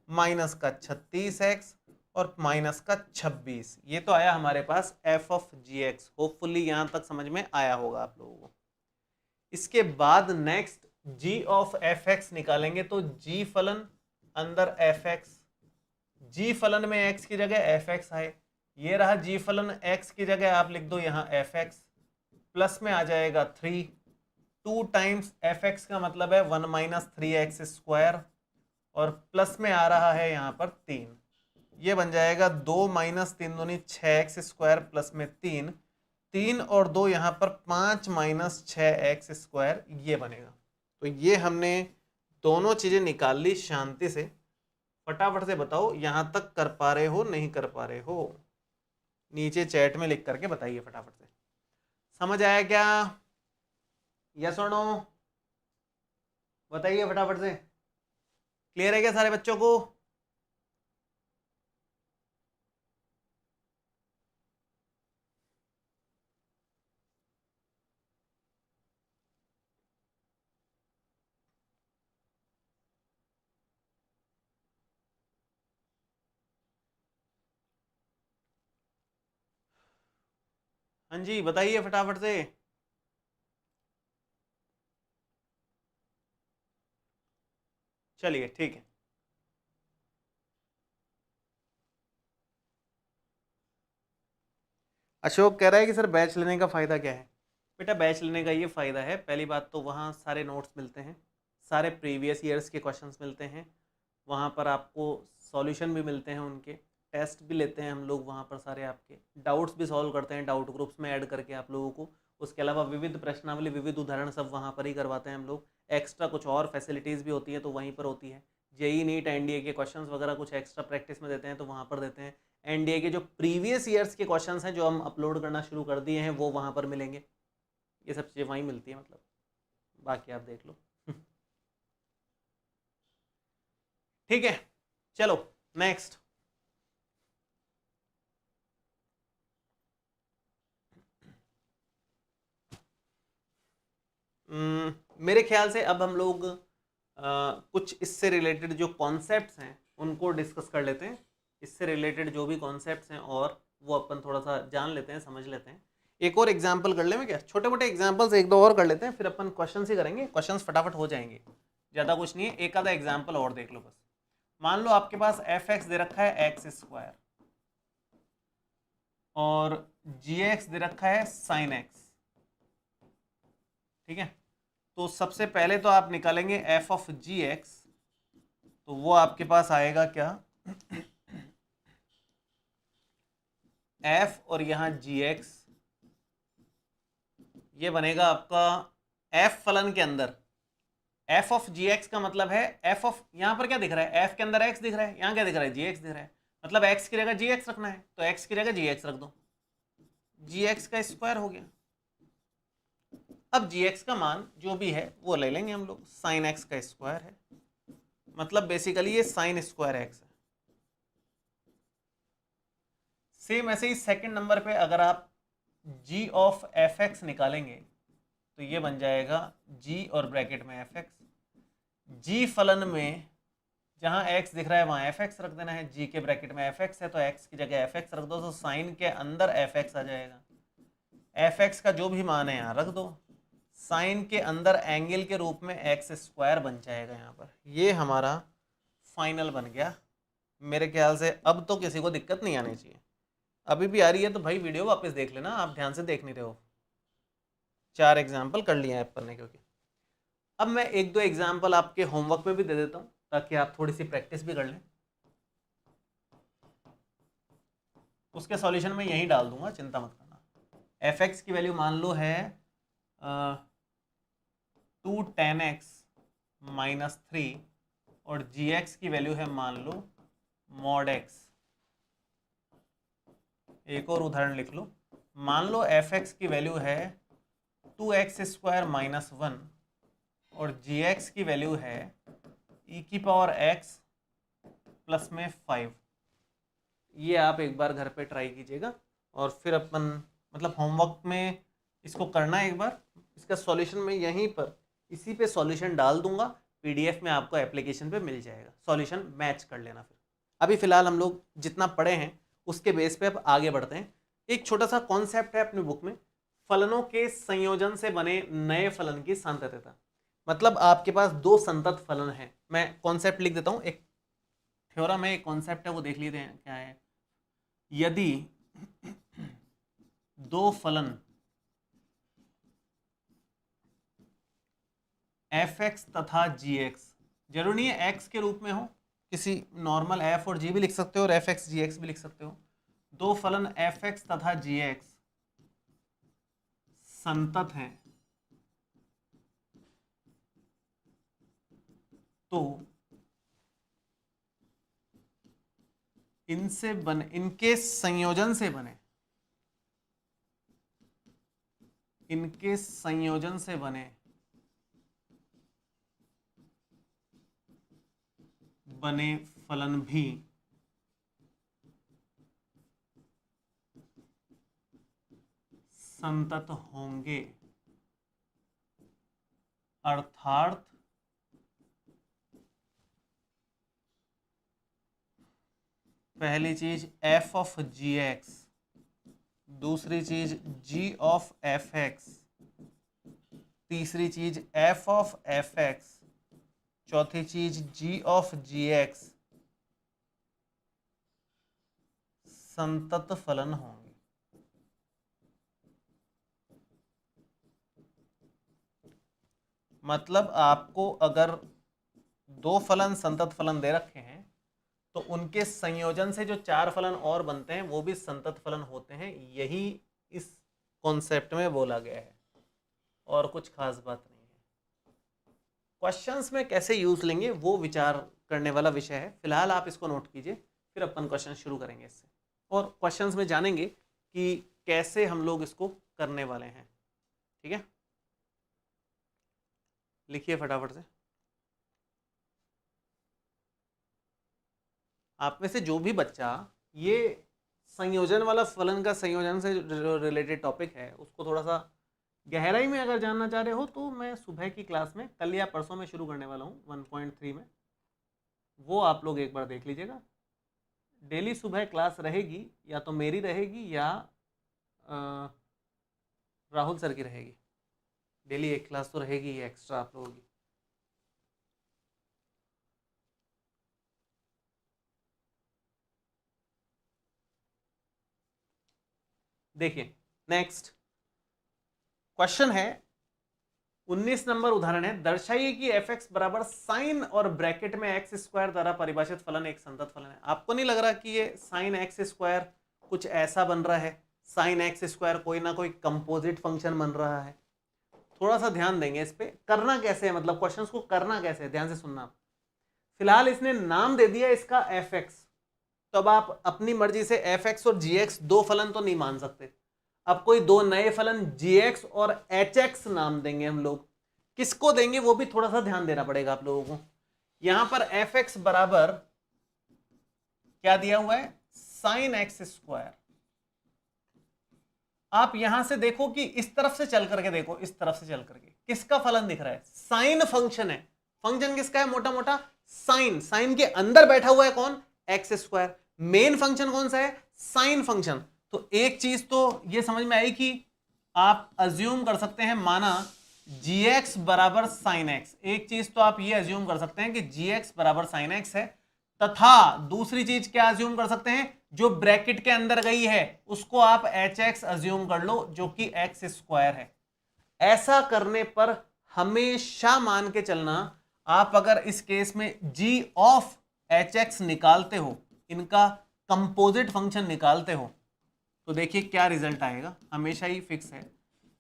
माइनस का 36x और माइनस का 26। ये तो आया हमारे पास F of ji X. Hopefully यहां तक समझ में आया होगा आप लोगों को। इसके बाद next g of F x निकालेंगे, तो जी फलन अंदर एफ एक्स, जी फलन में एक्स की जगह एफ एक्स आए, ये रहा जी फलन, एक्स की जगह आप लिख दो यहाँ एफ एक्स, प्लस में आ जाएगा 3, 2 टाइम्स एफ एक्स का मतलब है 1-3x², और प्लस में आ रहा है यहाँ पर 3, ये बन जाएगा 2-3 6x² प्लस में 3, 3 और 2 यहाँ पर 5-6x², ये बनेगा। तो ये हमने दोनों चीजें निकाल ली शांति से। फटाफट से बताओ यहां तक कर पा रहे हो नहीं कर पा रहे हो, नीचे चैट में लिख करके बताइए फटाफट से। समझ आया क्या, यस और नो, बताइए फटाफट से। क्लियर है क्या सारे बच्चों को? हाँ जी बताइए फटाफट से। चलिए ठीक है, अशोक कह रहा है कि सर बैच लेने का फ़ायदा क्या है। बेटा बैच लेने का ये फ़ायदा है, पहली बात तो वहाँ सारे नोट्स मिलते हैं, सारे प्रीवियस ईयर्स के क्वेश्चंस मिलते हैं, वहाँ पर आपको सॉल्यूशन भी मिलते हैं, उनके टेस्ट भी लेते हैं हम लोग वहाँ पर, सारे आपके डाउट्स भी सॉल्व करते हैं डाउट ग्रुप्स में ऐड करके आप लोगों को। उसके अलावा विविध प्रश्नावली विविध उदाहरण सब वहाँ पर ही करवाते हैं हम लोग। एक्स्ट्रा कुछ और फैसिलिटीज़ भी होती हैं तो वहीं पर होती है। जेई नीट एनडीए के क्वेश्चंस वगैरह कुछ एक्स्ट्रा प्रैक्टिस में देते हैं तो वहाँ पर देते हैं। एनडीए के जो प्रीवियस ईयर्स के क्वेश्चंस हैं जो हम अपलोड करना शुरू कर दिए हैं वो वहाँ पर मिलेंगे। ये सब चीज़ें वहीं मिलती है, मतलब बाकी आप देख लो। ठीक है चलो नेक्स्ट। मेरे ख्याल से अब हम लोग कुछ इससे रिलेटेड जो कॉन्सेप्ट्स हैं उनको डिस्कस कर लेते हैं। इससे रिलेटेड जो भी कॉन्सेप्ट्स हैं और वो अपन थोड़ा सा जान लेते हैं, समझ लेते हैं। एक और एग्जाम्पल कर ले में क्या, छोटे मोटे एग्जाम्पल्स एक दो और कर लेते हैं, फिर अपन क्वेश्चन ही करेंगे, क्वेश्चन फटाफट हो जाएंगे, ज़्यादा कुछ नहीं है। एक आधा एग्जाम्पल और देख लो बस। मान लो आपके पास एफ एक्स दे रखा है x² और जी एक्स दे रखा है sin x, ठीक है। तो सबसे पहले तो आप निकालेंगे एफ ऑफ जी एक्स, तो वो आपके पास आएगा क्या, एफ और यहाँ जी एक्स, ये बनेगा आपका एफ फलन के अंदर। एफ ऑफ जी एक्स का मतलब है एफ ऑफ, यहाँ पर क्या दिख रहा है, एफ के अंदर एक्स दिख रहा है, यहाँ क्या दिख रहा है, जी एक्स दिख रहा है, मतलब एक्स की जगह जी एक्स रखना है तो एक्स की जगह जी एक्स रख दो, जी एक्स का स्क्वायर हो गया। अब जी एक्स का मान जो भी है वो ले लेंगे हम लोग, साइन एक्स का स्क्वायर है, मतलब बेसिकली ये साइन स्क्वायर एक्स है। सेम ऐसे ही सेकंड नंबर पे अगर आप g ऑफ एफ एक्स निकालेंगे तो ये बन जाएगा g और ब्रैकेट में एफ एक्स। g फलन में जहां x दिख रहा है वहां एफ एक्स रख देना है, g के ब्रैकेट में एफ एक्स है तो x की जगह एफ एक्स रख दो, तो साइन के अंदर एफ एक्स आ जाएगा। एफ एक्स का जो भी मान है यहाँ रख दो, साइन के अंदर एंगल के रूप में एक्स स्क्वायर बन जाएगा यहाँ पर। ये हमारा फाइनल बन गया। मेरे ख्याल से अब तो किसी को दिक्कत नहीं आनी चाहिए। अभी भी आ रही है तो भाई वीडियो वापस देख लेना, आप ध्यान से देख नहीं रहे हो। 4 एग्जाम्पल कर लिए हैं अपन ने, क्योंकि अब मैं 1-2 एग्जाम्पल आपके होमवर्क में भी दे देता हूँ ताकि आप थोड़ी सी प्रैक्टिस भी कर लें। उसके सॉल्यूशन में यहीं डाल दूंगा, चिंता मत करना। एफ एक्स की वैल्यू मान लो है 2 tan x माइनस 3 और जी एक्स की वैल्यू है मान लो mod x। एक और उदाहरण लिख लो, मान लो एफ एक्स की वैल्यू है 2x स्क्वायर माइनस 1 और जी एक्स की वैल्यू है e की पावर x प्लस में 5। ये आप एक बार घर पे ट्राई कीजिएगा और फिर अपन मतलब होमवर्क में इसको करना एक बार। इसका सॉल्यूशन मैं यहीं पर इसी पे सॉल्यूशन डाल दूंगा, पीडीएफ में आपको एप्लीकेशन पे मिल जाएगा, सॉल्यूशन मैच कर लेना। फिर अभी फिलहाल हम लोग जितना पढ़े हैं उसके बेस पे अब आगे बढ़ते हैं। एक छोटा सा कॉन्सेप्ट है अपनी बुक में, फलनों के संयोजन से बने नए फलन की संततता। मतलब आपके पास 2 संतत फलन हैं। मैं कॉन्सेप्ट लिख देता हूँ, एक थ्योरम है, एक कॉन्सेप्ट है, वो देख लेते हैं क्या है। यदि 2 फलन एफ एक्स तथा जी एक्स, जरूरी नहीं है एक्स के रूप में हो, किसी नॉर्मल एफ और जी भी लिख सकते हो और एफ एक्स जी एक्स भी लिख सकते हो। 2 फलन एफ एक्स तथा जी एक्स संतत हैं तो इनसे बने, इनके संयोजन से बने, इनके संयोजन से बने फलन भी संतत होंगे। अर्थात पहली चीज एफ ऑफ जी एक्स, दूसरी चीज जी ऑफ एफ एक्स, तीसरी चीज एफ ऑफ एफ एक्स, चौथी चीज जी ऑफ जी एक्स संतत फलन होंगे। मतलब आपको अगर 2 फलन संतत फलन दे रखे हैं तो उनके संयोजन से जो 4 फलन और बनते हैं वो भी संतत फलन होते हैं। यही इस कॉन्सेप्ट में बोला गया है और कुछ खास बात नहीं है। क्वेश्चंस में कैसे यूज लेंगे वो विचार करने वाला विषय है। फिलहाल आप इसको नोट कीजिए, फिर अपन क्वेश्चन शुरू करेंगे इससे और क्वेश्चंस में जानेंगे कि कैसे हम लोग इसको करने वाले हैं। ठीक है, लिखिए फटाफट से। आप में से जो भी बच्चा ये संयोजन वाला फलन का संयोजन से जो रिलेटेड टॉपिक है उसको थोड़ा सा गहराई में अगर जानना चाह रहे हो तो मैं सुबह की क्लास में कल या परसों में शुरू करने वाला हूँ 1.3 में, वो आप लोग एक बार देख लीजिएगा। डेली सुबह क्लास रहेगी, या तो मेरी रहेगी या राहुल सर की रहेगी। डेली एक क्लास तो रहेगी ही एक्स्ट्रा आप लोगों की। देखिए नेक्स्ट क्वेश्चन है 19 नंबर उदाहरण है, दर्शाइए कि एफ एक्स बराबर साइन और ब्रैकेट में एक्स स्क्वायर द्वारा परिभाषित फलन एक संतत फलन है। आपको नहीं लग रहा कि ये साइन एक्स स्क्वायर कुछ ऐसा बन रहा है? साइन एक्स स्क्वायर कोई ना कोई कंपोजिट फंक्शन बन रहा है। थोड़ा सा ध्यान देंगे इस पे, करना कैसे है, मतलब क्वेश्चंस को करना कैसे है, ध्यान से सुनना। फिलहाल इसने नाम दे दिया इसका एफ एक्स, तो अब आप अपनी मर्जी से एफ एक्स और जी एक्स 2 फलन तो नहीं मान सकते। अब कोई 2 नए फलन जी एक्स और एच एक्स नाम देंगे हम लोग। किसको देंगे वो भी थोड़ा सा ध्यान देना पड़ेगा आप लोगों को। यहां पर एफ एक्स बराबर क्या दिया हुआ है? Sine x square. आप यहां से देखो कि इस तरफ से चल करके देखो, इस तरफ से चल करके किसका फलन दिख रहा है? साइन फंक्शन है। फंक्शन किसका है? मोटा मोटा साइन। साइन के अंदर बैठा हुआ है कौन? X square. मेन फंक्शन कौन सा है? Sine function. तो एक चीज तो ये समझ में आई कि आप अज्यूम कर सकते हैं, माना gx बराबर साइन एक्स। एक चीज तो आप ये अज्यूम कर सकते हैं कि gx बराबर साइन एक्स है, तथा दूसरी चीज क्या अज्यूम कर सकते हैं? जो ब्रैकेट के अंदर गई है उसको आप hx अज्यूम कर लो, जो कि एक्स स्क्वायर है। ऐसा करने पर हमेशा मान के चलना, आप अगर इस केस में g ऑफ hx निकालते हो, इनका कंपोजिट फंक्शन निकालते हो, तो देखिए क्या रिजल्ट आएगा। हमेशा ही फिक्स है,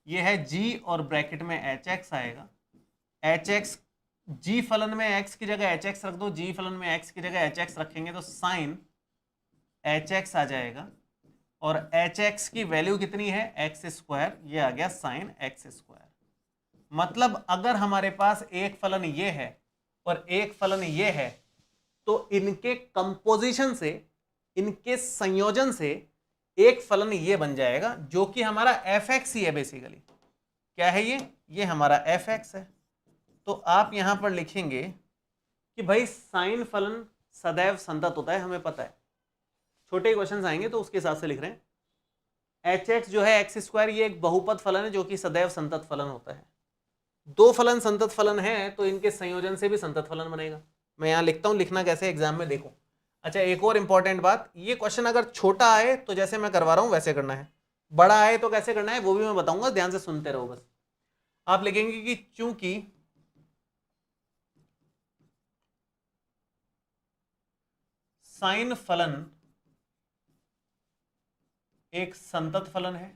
ये है g और ब्रैकेट में hx आएगा। hx g फलन में x की जगह hx रख दो, g फलन में x की जगह hx रखेंगे तो साइन hx आ जाएगा, और hx की वैल्यू कितनी है? X square. ये आ गया साइन एक्स स्क्वायर। मतलब अगर हमारे पास एक फलन ये है और एक फलन ये है, तो इनके कंपोजिशन से, इनके संयोजन से एक फलन ये बन जाएगा, जो कि हमारा एफ एक्स ही है बेसिकली। क्या है ये? ये हमारा एफ एक्स है। तो आप यहां पर लिखेंगे कि भाई साइन फलन सदैव संतत होता है, हमें पता है। छोटे क्वेश्चन आएंगे तो उसके हिसाब से लिख रहे हैं। एच एक्स जो है एक्स स्क्वायर, ये एक बहुपद फलन है जो कि सदैव संतत फलन होता है। दो फलन संतत फलन है तो इनके संयोजन से भी संतत फलन बनेगा। मैं यहां लिखता हूं, लिखना कैसे एग्जाम में देखो। अच्छा, एक और इंपॉर्टेंट बात, ये क्वेश्चन अगर छोटा आए तो जैसे मैं करवा रहा हूं वैसे करना है, बड़ा आए तो कैसे करना है वो भी मैं बताऊंगा, ध्यान से सुनते रहो बस। आप लिखेंगे कि चूंकि साइन फलन एक संतत फलन है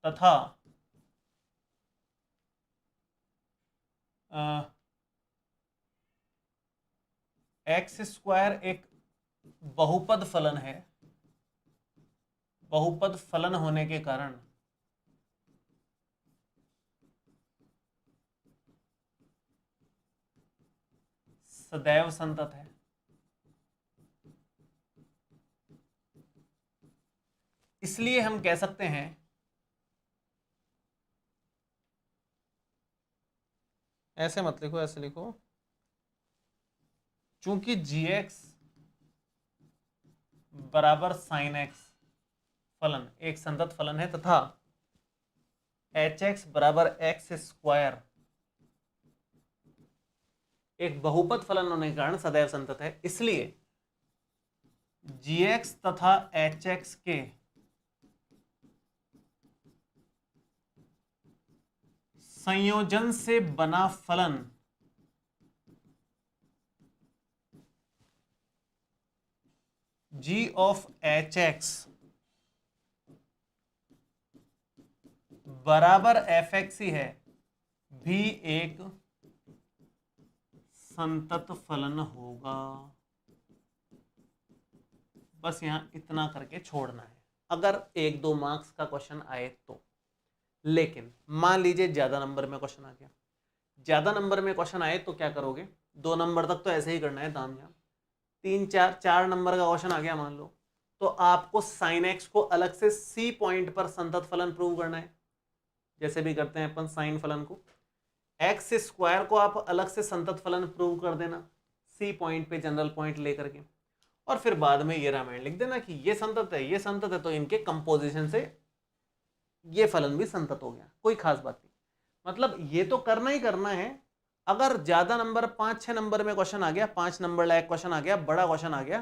तथा एक्स स्क्वायर एक बहुपद फलन है, बहुपद फलन होने के कारण सदैव संतत है। इसलिए हम कह सकते हैं ऐसे मत लिखो, ऐसे लिखो, चूंकि gx बराबर साइन एक्स फलन एक संतत फलन है तथा hx बराबर एक्स स्क्वायर एक बहुपद फलन होने के कारण सदैव संतत है, इसलिए gx तथा hx के संयोजन से बना फलन g ऑफ hx बराबर एफ एक्स ही है, भी एक संतत फलन होगा। बस यहां इतना करके छोड़ना है, अगर एक दो मार्क्स का क्वेश्चन आए तो। लेकिन मान लीजिए ज्यादा नंबर में क्वेश्चन आ गया, ज्यादा नंबर में क्वेश्चन आए तो क्या करोगे? 2 नंबर तक तो ऐसे ही करना है ताम झाम। 3 4 नंबर का क्वेश्चन आ गया मान लो, तो आपको साइन एक्स को अलग से सी पॉइंट पर संतत फलन प्रूव करना है, जैसे भी करते हैं अपन साइन फलन को। एक्स स्क्वायर को आप अलग से संतत फलन प्रूव कर देना सी पॉइंट पे, जनरल पॉइंट लेकर के, और फिर बाद में ये रामायण लिख देना कि ये संतत है, ये संतत है, तो इनके कंपोजिशन से ये फलन भी संतत हो गया, कोई खास बात नहीं। मतलब ये तो करना ही करना है। अगर ज्यादा नंबर 5 6 नंबर में क्वेश्चन आ गया, 5 नंबर लायक क्वेश्चन आ गया, बड़ा क्वेश्चन आ गया,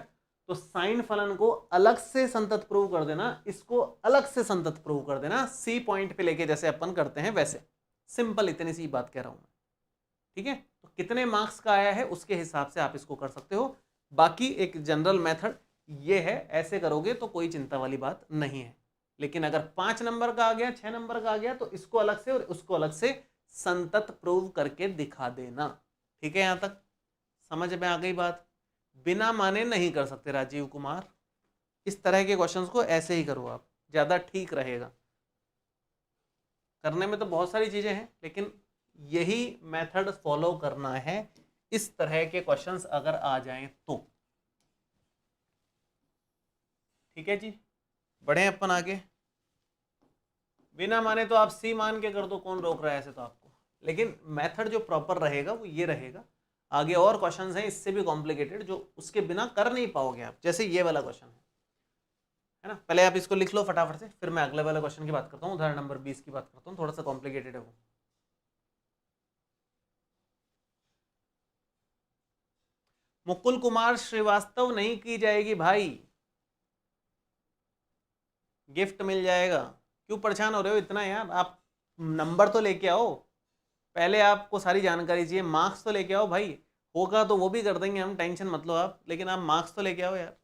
तो साइन फलन को अलग से संतत प्रूव कर देना, इसको अलग से संतत प्रूव कर देना, सी पॉइंट पे लेके जैसे अपन करते हैं वैसे। सिंपल इतनी सी बात कह रहा हूं मैं, ठीक है? तो कितने मार्क्स का आया है उसके हिसाब से आप इसको कर सकते हो। बाकी एक जनरल मेथड ये है, ऐसे करोगे तो कोई चिंता वाली बात नहीं है। लेकिन अगर 5 नंबर का आ गया, 6 नंबर का आ गया, तो इसको अलग से और उसको अलग से संतत प्रूव करके दिखा देना। ठीक है? यहां तक समझ में आ गई बात? बिना माने नहीं कर सकते राजीव कुमार। इस तरह के क्वेश्चंस को ऐसे ही करो आप, ज्यादा ठीक रहेगा। करने में तो बहुत सारी चीजें हैं, लेकिन यही मेथड फॉलो करना है इस तरह के क्वेश्चंस अगर आ जाएं तो। ठीक है जी, बढ़े अपन आगे। बिना माने तो आप सी मान के कर दो, कौन रोक रहा है ऐसे तो आपको, लेकिन मेथड जो प्रॉपर रहेगा वो ये रहेगा। आगे और क्वेश्चंस हैं इससे भी कॉम्प्लिकेटेड जो उसके बिना कर नहीं पाओगे आप, जैसे ये वाला क्वेश्चन है ना। पहले आप इसको लिख लो फटाफट से, फिर मैं अगले वाले क्वेश्चन की बात करता हूँ, उदाहरण नंबर 20 की बात करता हूँ, थोड़ा सा कॉम्प्लिकेटेड है वो। मुकुल कुमार श्रीवास्तव नहीं की जाएगी भाई, गिफ्ट मिल जाएगा। क्यों परेशान हो रहे हो इतना यार, आप नंबर तो लेके आओ, पहले आपको सारी जानकारी चाहिए, मार्क्स तो लेके आओ भाई। होगा तो वो भी कर देंगे हम, टेंशन मत लो आप, लेकिन आप मार्क्स तो लेके आओ यार।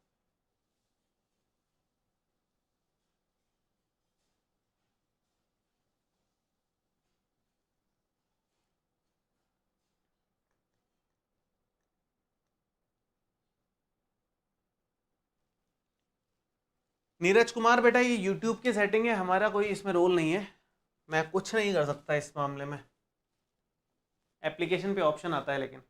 नीरज कुमार बेटा ये यूट्यूब की सेटिंग है, हमारा कोई इसमें रोल नहीं है, मैं कुछ नहीं कर सकता इस मामले में, एप्लीकेशन पे ऑप्शन आता है। लेकिन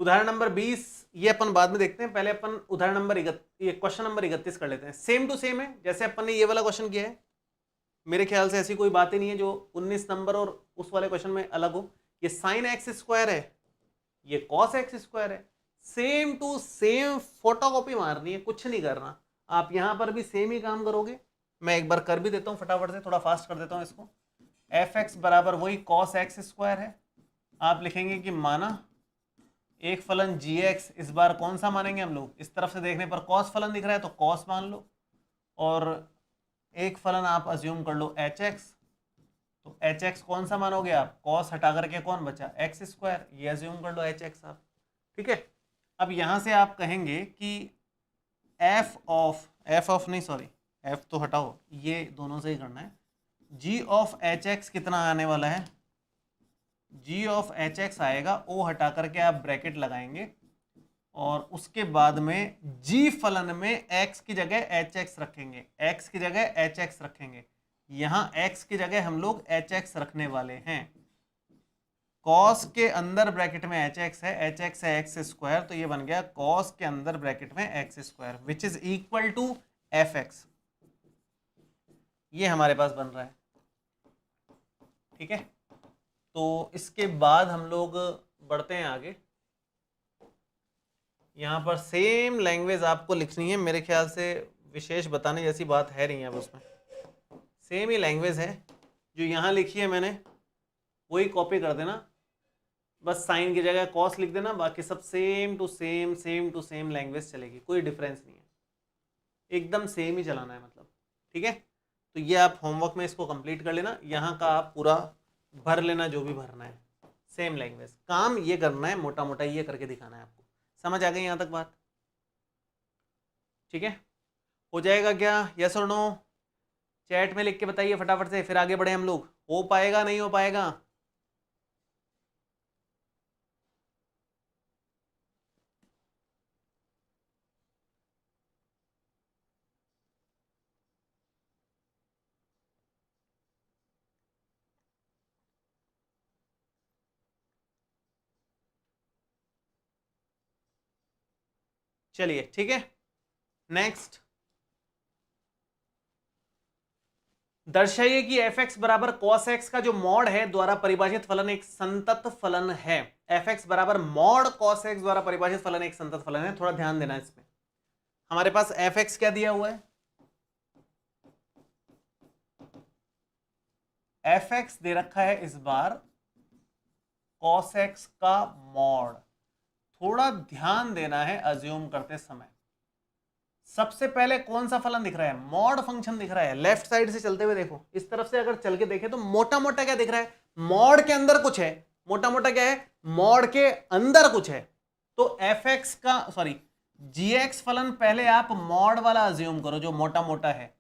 उदाहरण नंबर 20 ये अपन बाद में देखते हैं, पहले अपन उदाहरण नंबर ये क्वेश्चन नंबर 31 कर लेते हैं। सेम टू सेम है जैसे अपन ने ये वाला क्वेश्चन किया है, मेरे ख्याल से ऐसी कोई बात ही नहीं है जो 19 नंबर और उस वाले क्वेश्चन में अलग हो। ये साइन एक्स स्क्वायर है, ये कॉस एक्स स्क्वायर है, सेम टू सेम फोटोकॉपी मारनी है, कुछ नहीं करना। आप यहां पर भी सेम ही काम करोगे, मैं एक बार कर भी देता हूं फटाफट से, थोड़ा फास्ट कर देता हूं इसको। एफ एक्स बराबर वही कॉस एक्स स्क्वायर है, आप लिखेंगे कि माना एक फलन जी एक्स, इस बार कौन सा मानेंगे हम लोग, इस तरफ से देखने पर कॉस फलन दिख रहा है तो कॉस मान लो, और एक फलन आप अज्यूम कर लो एच एक्स, तो एच एक्स कौन सा मानोगे आप, कॉस हटा करके कौन बचा, एक्स स्क्वायर, ये अज्यूम कर लो एच एक्स आप। ठीक है, अब यहां से आप कहेंगे कि एफ ऑफ नहीं सॉरी एफ तो हटाओ, ये दोनों से ही करना है, जी ऑफ एच एक्स कितना आने वाला है, जी ऑफ एच एक्स आएगा, ओ हटा करके आप ब्रैकेट लगाएंगे, और उसके बाद में जी फलन में एक्स की जगह एच एक्स रखेंगे, एक्स की जगह एच एक्स रखेंगे, यहां एक्स की जगह हम लोग एच एक्स रखने वाले हैं। कॉस के अंदर ब्रैकेट में एच एक्स है, एच एक्स है एक्स स्क्वायर, तो ये बन गया कॉस के अंदर ब्रैकेट में x square which is equal to f x, ये हमारे पास बन रहा है। ठीक है, तो इसके बाद हम लोग बढ़ते हैं आगे, यहाँ पर सेम लैंग्वेज आपको लिखनी है, मेरे ख्याल से विशेष बताने जैसी बात है नहीं है, अब उसमें सेम ही लैंग्वेज है जो यहाँ लिखी है मैंने, वही कॉपी कर देना, बस साइन की जगह कॉस लिख देना, बाकी सब सेम टू सेम लैंग्वेज चलेगी, कोई डिफरेंस नहीं है, एकदम सेम ही चलाना है मतलब। ठीक है, तो ये आप होमवर्क में इसको कंप्लीट कर लेना, यहाँ का आप पूरा भर लेना जो भी भरना है, सेम लैंग्वेज, काम ये करना है, मोटा मोटा ये करके दिखाना है आपको। समझ आ गई यहाँ तक बात? ठीक है, हो जाएगा क्या, यस और नो, चैट में लिख के बताइए फटाफट से, फिर आगे बढ़े हम लोग। हो पाएगा नहीं हो पाएगा? चलिए ठीक है, नेक्स्ट दर्शाइए कि एफ एक्स बराबर कॉस एक्स का जो मॉड है द्वारा परिभाषित फलन एक संतत फलन है। एफ एक्स बराबर मॉड कॉस एक्स द्वारा परिभाषित फलन एक संतत फलन है, थोड़ा ध्यान देना इसमें। हमारे पास एफ एक्स क्या दिया हुआ है, एफ एक्स दे रखा है इस बार कॉस एक्स का मॉड, थोड़ा ध्यान देना है अज्यूम करते समय। सबसे पहले कौन सा फलन दिख रहा है, मॉड फंक्शन दिख रहा है, लेफ्ट साइड से चलते हुए देखो, इस तरफ से अगर चल के देखे तो मोटा मोटा क्या दिख रहा है, मॉड के अंदर कुछ है, मोटा मोटा क्या है, मॉड के अंदर कुछ है। तो एफ एक्स का सॉरी जी एक्स फलन पहले आप मॉड वाला अज्यूम करो जो मोटा मोटा है,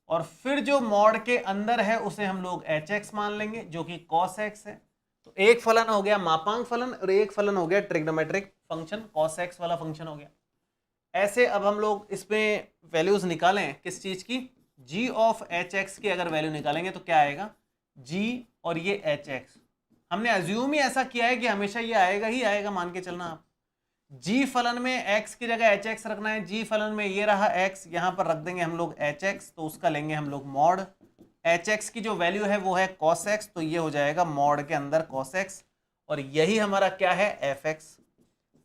और फिर जो मॉड के अंदर है उसे हम लोग एच एक्स मान लेंगे जो कि कॉस एक्स है। तो एक फलन हो गया मापांक फलन और एक फलन हो गया ट्रिग्नोमेट्रिक फंक्शन, कॉस एक्स वाला फंक्शन हो गया। ऐसे अब हम लोग इसमें वैल्यूज निकालें किस चीज की, g ऑफ एच एक्स की अगर वैल्यू निकालेंगे तो क्या आएगा, g और ये एच एक्स, हमने अज्यूम ही ऐसा किया है कि हमेशा ये आएगा ही आएगा, मान के चलना आप। जी फलन में x की जगह एच एक्स रखना है। जी फलन में ये रहा x, यहां पर रख देंगे हम लोग एच एक्स, तो उसका लेंगे हम लोग मॉड। एच एक्स की जो वैल्यू है वो है cos x, तो ये हो जाएगा मॉड के अंदर cos x, और यही हमारा क्या है एफ एक्स।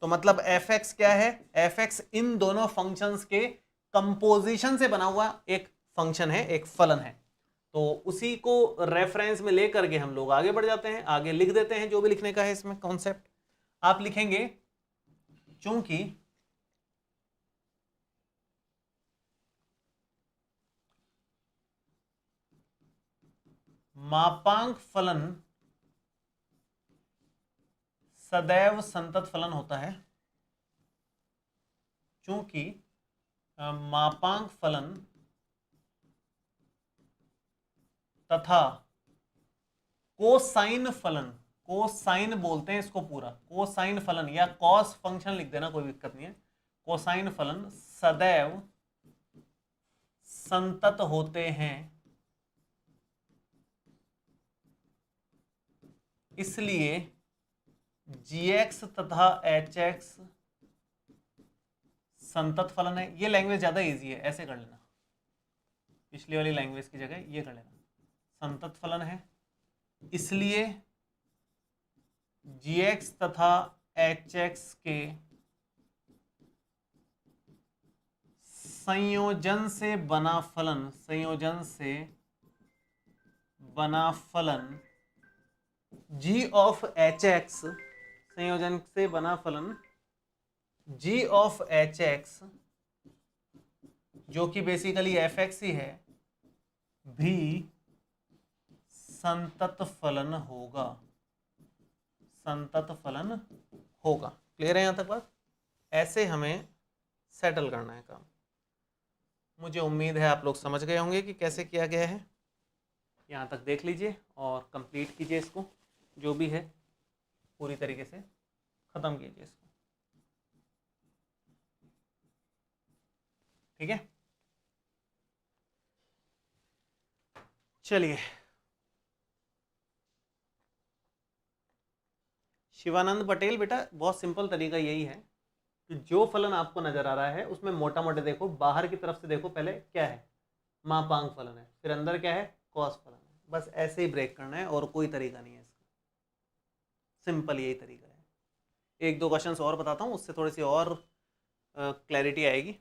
तो मतलब एफ एक्स क्या है, एफ एक्स इन दोनों फंक्शंस के कंपोजिशन से बना हुआ एक फंक्शन है, एक फलन है। तो उसी को रेफरेंस में लेकर के हम लोग आगे बढ़ जाते हैं, आगे लिख देते हैं जो भी लिखने का है इसमें कॉन्सेप्ट। आप लिखेंगे चूंकि मापांक फलन सदैव संतत फलन होता है, चूंकि मापांक फलन तथा कोसाइन फलन, कोसाइन बोलते हैं इसको पूरा, कोसाइन फलन या कॉस फंक्शन लिख देना, कोई दिक्कत नहीं है। कोसाइन फलन सदैव संतत होते हैं, इसलिए gx तथा hx संतत फलन है। ये लैंग्वेज ज्यादा इजी है, ऐसे कर लेना, पिछली वाली लैंग्वेज की जगह ये कर लेना। संतत फलन है इसलिए gx तथा hx के संयोजन से बना फलन, संयोजन से बना फलन g ऑफ hx, संयोजन से बना फलन g ऑफ hx जो कि बेसिकली fx ही है, भी संतत फलन होगा, संतत फलन होगा। क्लियर है यहां तक बात? ऐसे हमें सेटल करना है काम। मुझे उम्मीद है आप लोग समझ गए होंगे कि कैसे किया गया है। यहाँ तक देख लीजिए और कंप्लीट कीजिए इसको, जो भी है पूरी तरीके से ख़त्म कीजिए इसको, ठीक है। चलिए, शिवानंद पटेल, बेटा बहुत सिंपल तरीका यही है कि जो फलन आपको नजर आ रहा है उसमें मोटा मोटे देखो, बाहर की तरफ से देखो, पहले क्या है, मापांक फलन है, फिर अंदर क्या है, कॉस फलन है। बस ऐसे ही ब्रेक करना है और कोई तरीका नहीं है इसका, सिंपल यही तरीका है। एक दो क्वेश्चंस और बताता हूँ, उससे थोड़ी सी और क्लैरिटी आएगी।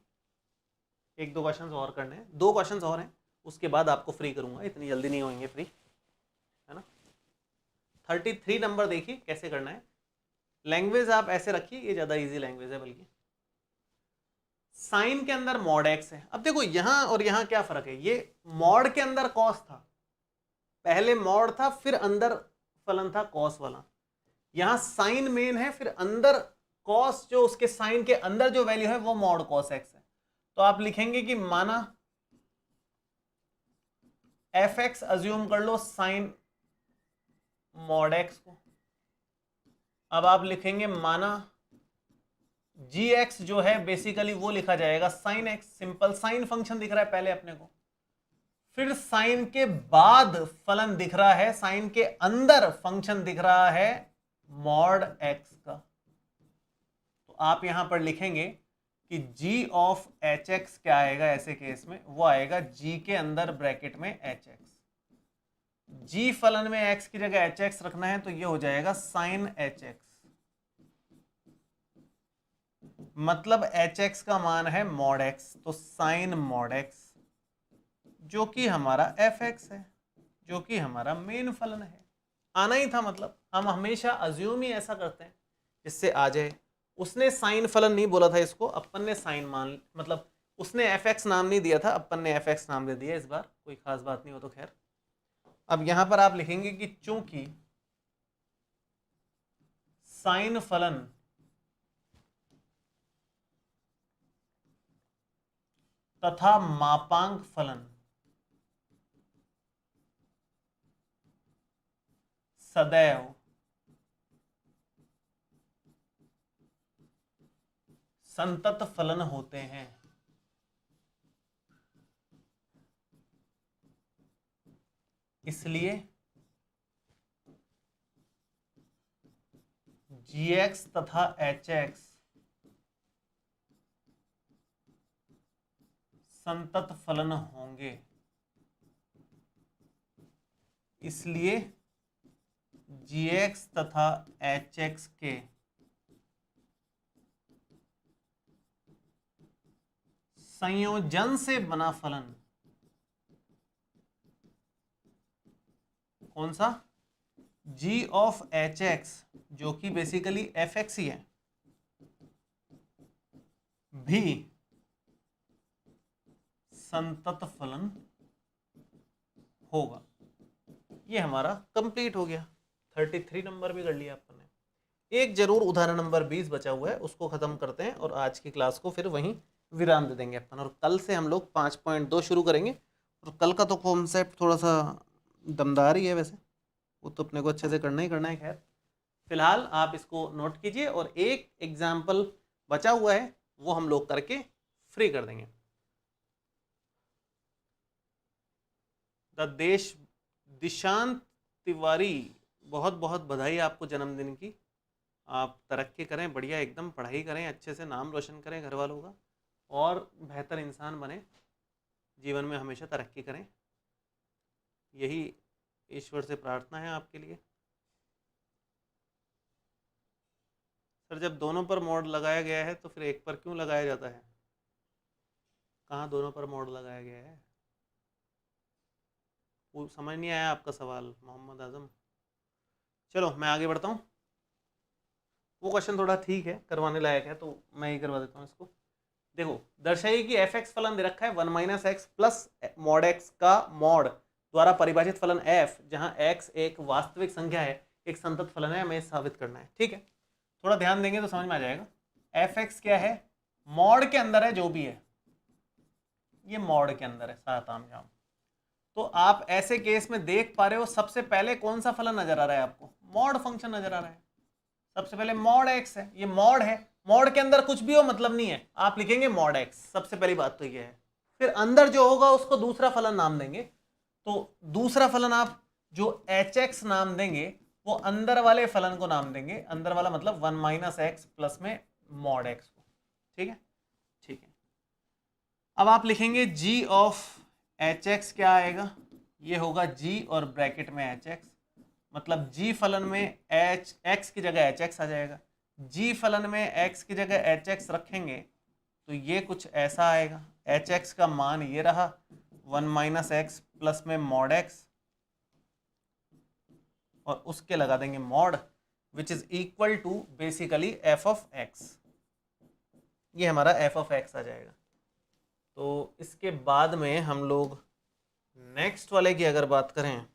एक दो क्वेश्चंस और करने हैं, दो क्वेश्चंस और हैं, उसके बाद आपको फ्री करूंगा, इतनी जल्दी नहीं होंगे फ्री, है ना। 33 नंबर देखिए कैसे करना है। लैंग्वेज आप ऐसे रखिए, ये ज़्यादा इजी लैंग्वेज है, बल्कि साइन के अंदर मॉड एक्स है। अब देखो यहां और यहां क्या फर्क है, ये मॉड के अंदर कॉस था, पहले मॉड था फिर अंदर फलन था कॉस वाला। यहां साइन मेन है, फिर अंदर कॉस, जो उसके साइन के अंदर जो वैल्यू है वो मॉड कॉस एक्स है। तो आप लिखेंगे कि माना एफ एक्स अज्यूम कर लो साइन मॉड एक्स को। अब आप लिखेंगे माना जी एक्स जो है बेसिकली वो लिखा जाएगा sine x, simple sine function दिख रहा है पहले अपने को, फिर साइन के बाद फलन दिख रहा है, साइन के अंदर फंक्शन दिख रहा है मॉड एक्स का। तो आप यहां पर लिखेंगे कि g ऑफ एच एक्स क्या आएगा ऐसे केस में, वो आएगा g के अंदर ब्रैकेट में एच एक्स। g फलन में x की जगह एच एक्स रखना है, तो ये हो जाएगा साइन एच एक्स, मतलब एच एक्स का मान है मॉड एक्स, तो साइन मॉड एक्स जो कि हमारा एफ एक्स है, जो कि हमारा मेन फलन है। आना ही था, मतलब हम हमेशा अज्यूम ही ऐसा करते हैं जिससे आ जाए। उसने साइन फलन नहीं बोला था इसको, अपन ने साइन मान, मतलब उसने एफ एक्स नाम नहीं दिया था, अपन ने एफ एक्स नाम दे दिया इस बार, कोई खास बात नहीं हो तो खैर। अब यहां पर आप लिखेंगे कि चूंकि साइन फलन तथा मापांक फलन सदैव संतत फलन होते हैं, इसलिए gx तथा hx संतत फलन होंगे, इसलिए gx तथा hx के संयोजन से बना फलन, कौन सा, g ऑफ hx, जो कि बेसिकली fx ही है, भी संतत फलन होगा। ये हमारा कंप्लीट हो गया। 33 नंबर भी कर लिया अपन ने। एक जरूर उदाहरण नंबर 20 बचा हुआ है, उसको खत्म करते हैं और आज की क्लास को फिर वहीं विराम दे देंगे अपन, और कल से हम लोग 5.2 शुरू करेंगे। और कल का तो कॉन्सेप्ट थोड़ा सा दमदार ही है, वैसे वो तो अपने को अच्छे से करना ही करना है। खैर फिलहाल आप इसको नोट कीजिए, और एक एग्जाम्पल बचा हुआ है वो हम लोग करके फ्री कर देंगे। दिशांत तिवारी, बहुत बहुत बधाई आपको जन्मदिन की। आप तरक्की करें, बढ़िया एकदम पढ़ाई करें, अच्छे से नाम रोशन करें घर वालों का, और बेहतर इंसान बने, जीवन में हमेशा तरक्की करें, यही ईश्वर से प्रार्थना है आपके लिए। सर जब दोनों पर मोड लगाया गया है तो फिर एक पर क्यों लगाया जाता है? कहाँ दोनों पर मोड लगाया गया है? वो समझ नहीं आया आपका सवाल मोहम्मद आजम। चलो मैं आगे बढ़ता हूँ। वो क्वेश्चन थोड़ा ठीक है, करवाने लायक है, तो मैं ही करवा देता हूँ इसको। देखो, दर्शाइए कि एफ एक्स फलन दे रखा है 1 minus x plus mod x का मॉड द्वारा परिभाषित फलन एफ, जहाँ एक्स एक वास्तविक संख्या है, एक संतत फलन है, हमें साबित करना है। ठीक है, थोड़ा ध्यान देंगे तो समझ में आ जाएगा। एफ एक्स क्या है? मॉड के अंदर है, जो भी है ये मॉड के अंदर है, साताम जाम। तो आप ऐसे केस में देख पा रहे हो, सबसे पहले कौन सा फलन नजर आ रहा है आपको? मॉड फंक्शन नजर आ रहा है। सबसे पहले मॉड एक्स है, ये मॉड है, मॉड के अंदर कुछ भी हो मतलब नहीं है, आप लिखेंगे मॉड एक्स, सबसे पहली बात तो ये है। फिर अंदर जो होगा उसको दूसरा फलन नाम देंगे, तो दूसरा फलन आप जो एच एक्स नाम देंगे वो अंदर वाले फलन को नाम देंगे, अंदर वाला मतलब 1 माइनस एक्स प्लस में मॉड एक्स को। ठीक है, ठीक है। अब आप लिखेंगे g ऑफ एच एक्स, क्या आएगा? ये होगा g और ब्रैकेट में एच एक्स, मतलब g फलन में एच एक्स की जगह एच एक्स आ जाएगा। g फलन में x की जगह एच एक्स रखेंगे तो ये कुछ ऐसा आएगा। एच एक्स का मान ये रहा 1 माइनस एक्स प्लस में मॉड एक्स, और उसके लगा देंगे mod, which is equal to basically f of x. ये हमारा एफ ऑफ एक्स आ जाएगा। तो इसके बाद में हम लोग नेक्स्ट वाले की अगर बात करें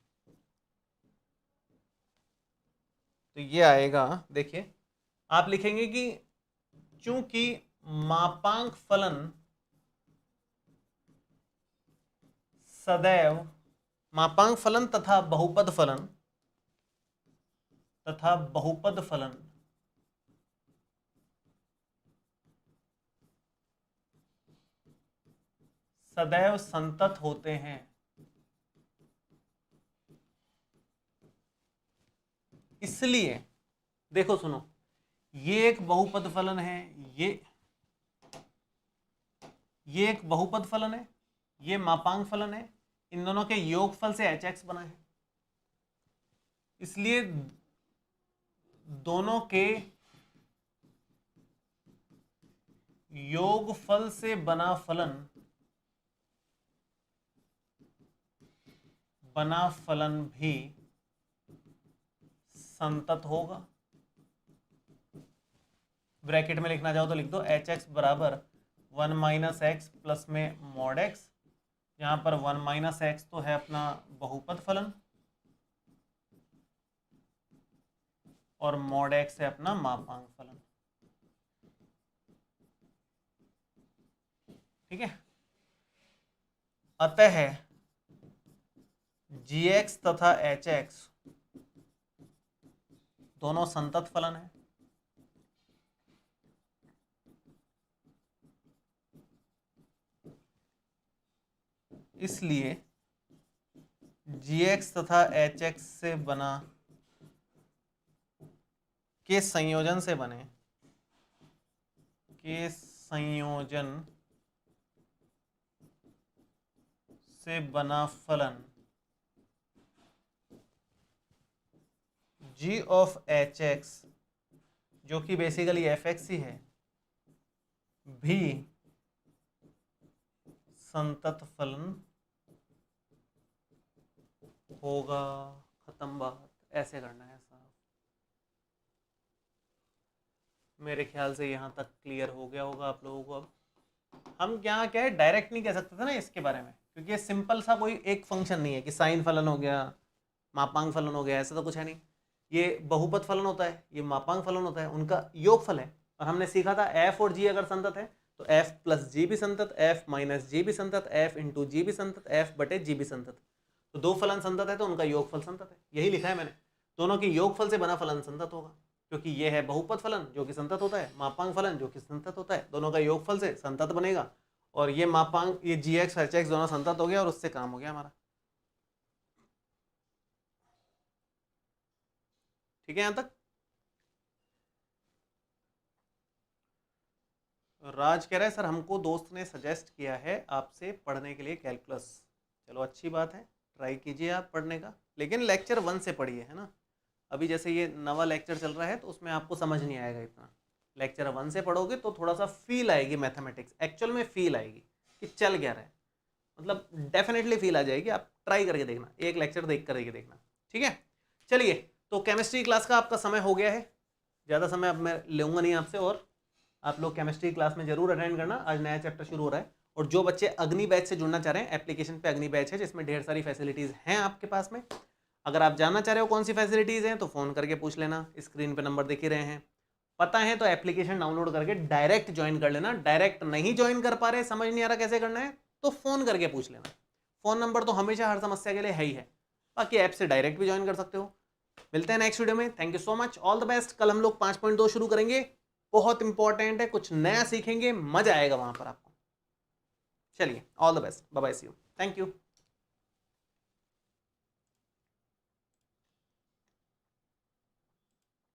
तो ये आएगा, देखिए आप लिखेंगे कि चूंकि मापांक फलन सदैव, मापांक फलन तथा बहुपद फलन सदैव संतत होते हैं, इसलिए देखो सुनो, ये एक बहुपद फलन है, ये एक बहुपद फलन है, ये मापांक फलन है, इन दोनों के योगफल से एच एक्स बना है, इसलिए दोनों के योगफल से बना फलन भी संतत होगा। ब्रैकेट में लिखना चाहो तो लिख दो एच एक्स बराबर 1 माइनस एक्स प्लस में मॉड एक्स, यहाँ पर 1 माइनस एक्स तो है अपना बहुपद फलन और मॉड एक्स है अपना मापांक फलन। ठीक है, अतः gx तथा hx दोनों संतत फलन है, इसलिए gx तथा hx से बना के संयोजन से बना फलन g ऑफ एच एक्स, जो कि बेसिकली एफ एक्स ही है, भी संतत फलन होगा। खत्म बात। ऐसे करना है साहब। मेरे ख्याल से यहाँ तक क्लियर हो गया होगा आप लोगों को। अब हम यहाँ क्या है, डायरेक्ट नहीं कह सकते थे ना इसके बारे में, क्योंकि ये सिंपल सा कोई एक फंक्शन नहीं है कि साइन फलन हो गया, मापांक फलन हो गया, ऐसा तो कुछ है नहीं। ये बहुपद फलन होता है, ये मापांक फलन होता है, उनका योगफल है। और हमने सीखा था एफ और जी अगर संतत है तो एफ प्लस जी भी संतत, एफ माइनस जी भी संतत, एफ इंटू जी भी संतत, एफ बटे जी भी संतत। तो दो फलन संतत है तो उनका योगफल संतत है, यही लिखा है मैंने। दोनों के योगफल से बना फलन संतत होगा, क्योंकि ये है बहुपद फलन जो कि संतत होता है, मापांक फलन जो कि संतत होता है, दोनों का योगफल से संतत बनेगा। और ये मापांक, ये जी एक्स एच एक्स दोनों संतत हो गया और उससे काम हो गया हमारा। ठीक है यहां तक। राज कह रहा है सर हमको दोस्त ने सजेस्ट किया है आपसे पढ़ने के लिए कैलकुलस। चलो अच्छी बात है, ट्राई कीजिए आप पढ़ने का, लेकिन लेक्चर 1 से पढ़िए, है ना। अभी जैसे ये नवा लेक्चर चल रहा है तो उसमें आपको समझ नहीं आएगा इतना। लेक्चर 1 से पढ़ोगे तो थोड़ा सा फील आएगी, मैथमेटिक्स एक्चुअल में फील आएगी कि चल क्या रहा है, मतलब डेफिनेटली फील आ जाएगी। आप ट्राई करके देखना, एक लेक्चर देख करके देखना, ठीक है। चलिए, तो केमिस्ट्री क्लास का आपका समय हो गया है, ज़्यादा समय अब मैं लूँगा नहीं आपसे, और आप लोग केमिस्ट्री क्लास में जरूर अटेंड करना। आज नया चैप्टर शुरू हो रहा है, और जो बच्चे अग्नि बैच से जुड़ना चाह रहे हैं, एप्लीकेशन पे अग्नि बैच है जिसमें ढेर सारी फैसिलिटीज़ हैं आपके पास में। अगर आप जानना चाह रहे हो कौन सी फैसिलिटीज़ हैं तो फ़ोन करके पूछ लेना, स्क्रीन पे नंबर दिख ही रहे हैं। पता है तो एप्लीकेशन डाउनलोड करके डायरेक्ट ज्वाइन कर लेना। डायरेक्ट नहीं ज्वाइन कर पा रहे, समझ नहीं आ रहा कैसे करना है, तो फ़ोन करके पूछ लेना। फ़ोन नंबर तो हमेशा हर समस्या के लिए है ही है, बाकी ऐप से डायरेक्ट भी ज्वाइन कर सकते हो। मिलते हैं नेक्स्ट वीडियो में। Thank you so much, all the best. कल हम लोग 5.2 शुरू करेंगे, बहुत इंपॉर्टेंट है, कुछ नया सीखेंगे, मजा आएगा वहां पर आपको। चलिए, all the best, bye bye, see you, thank you.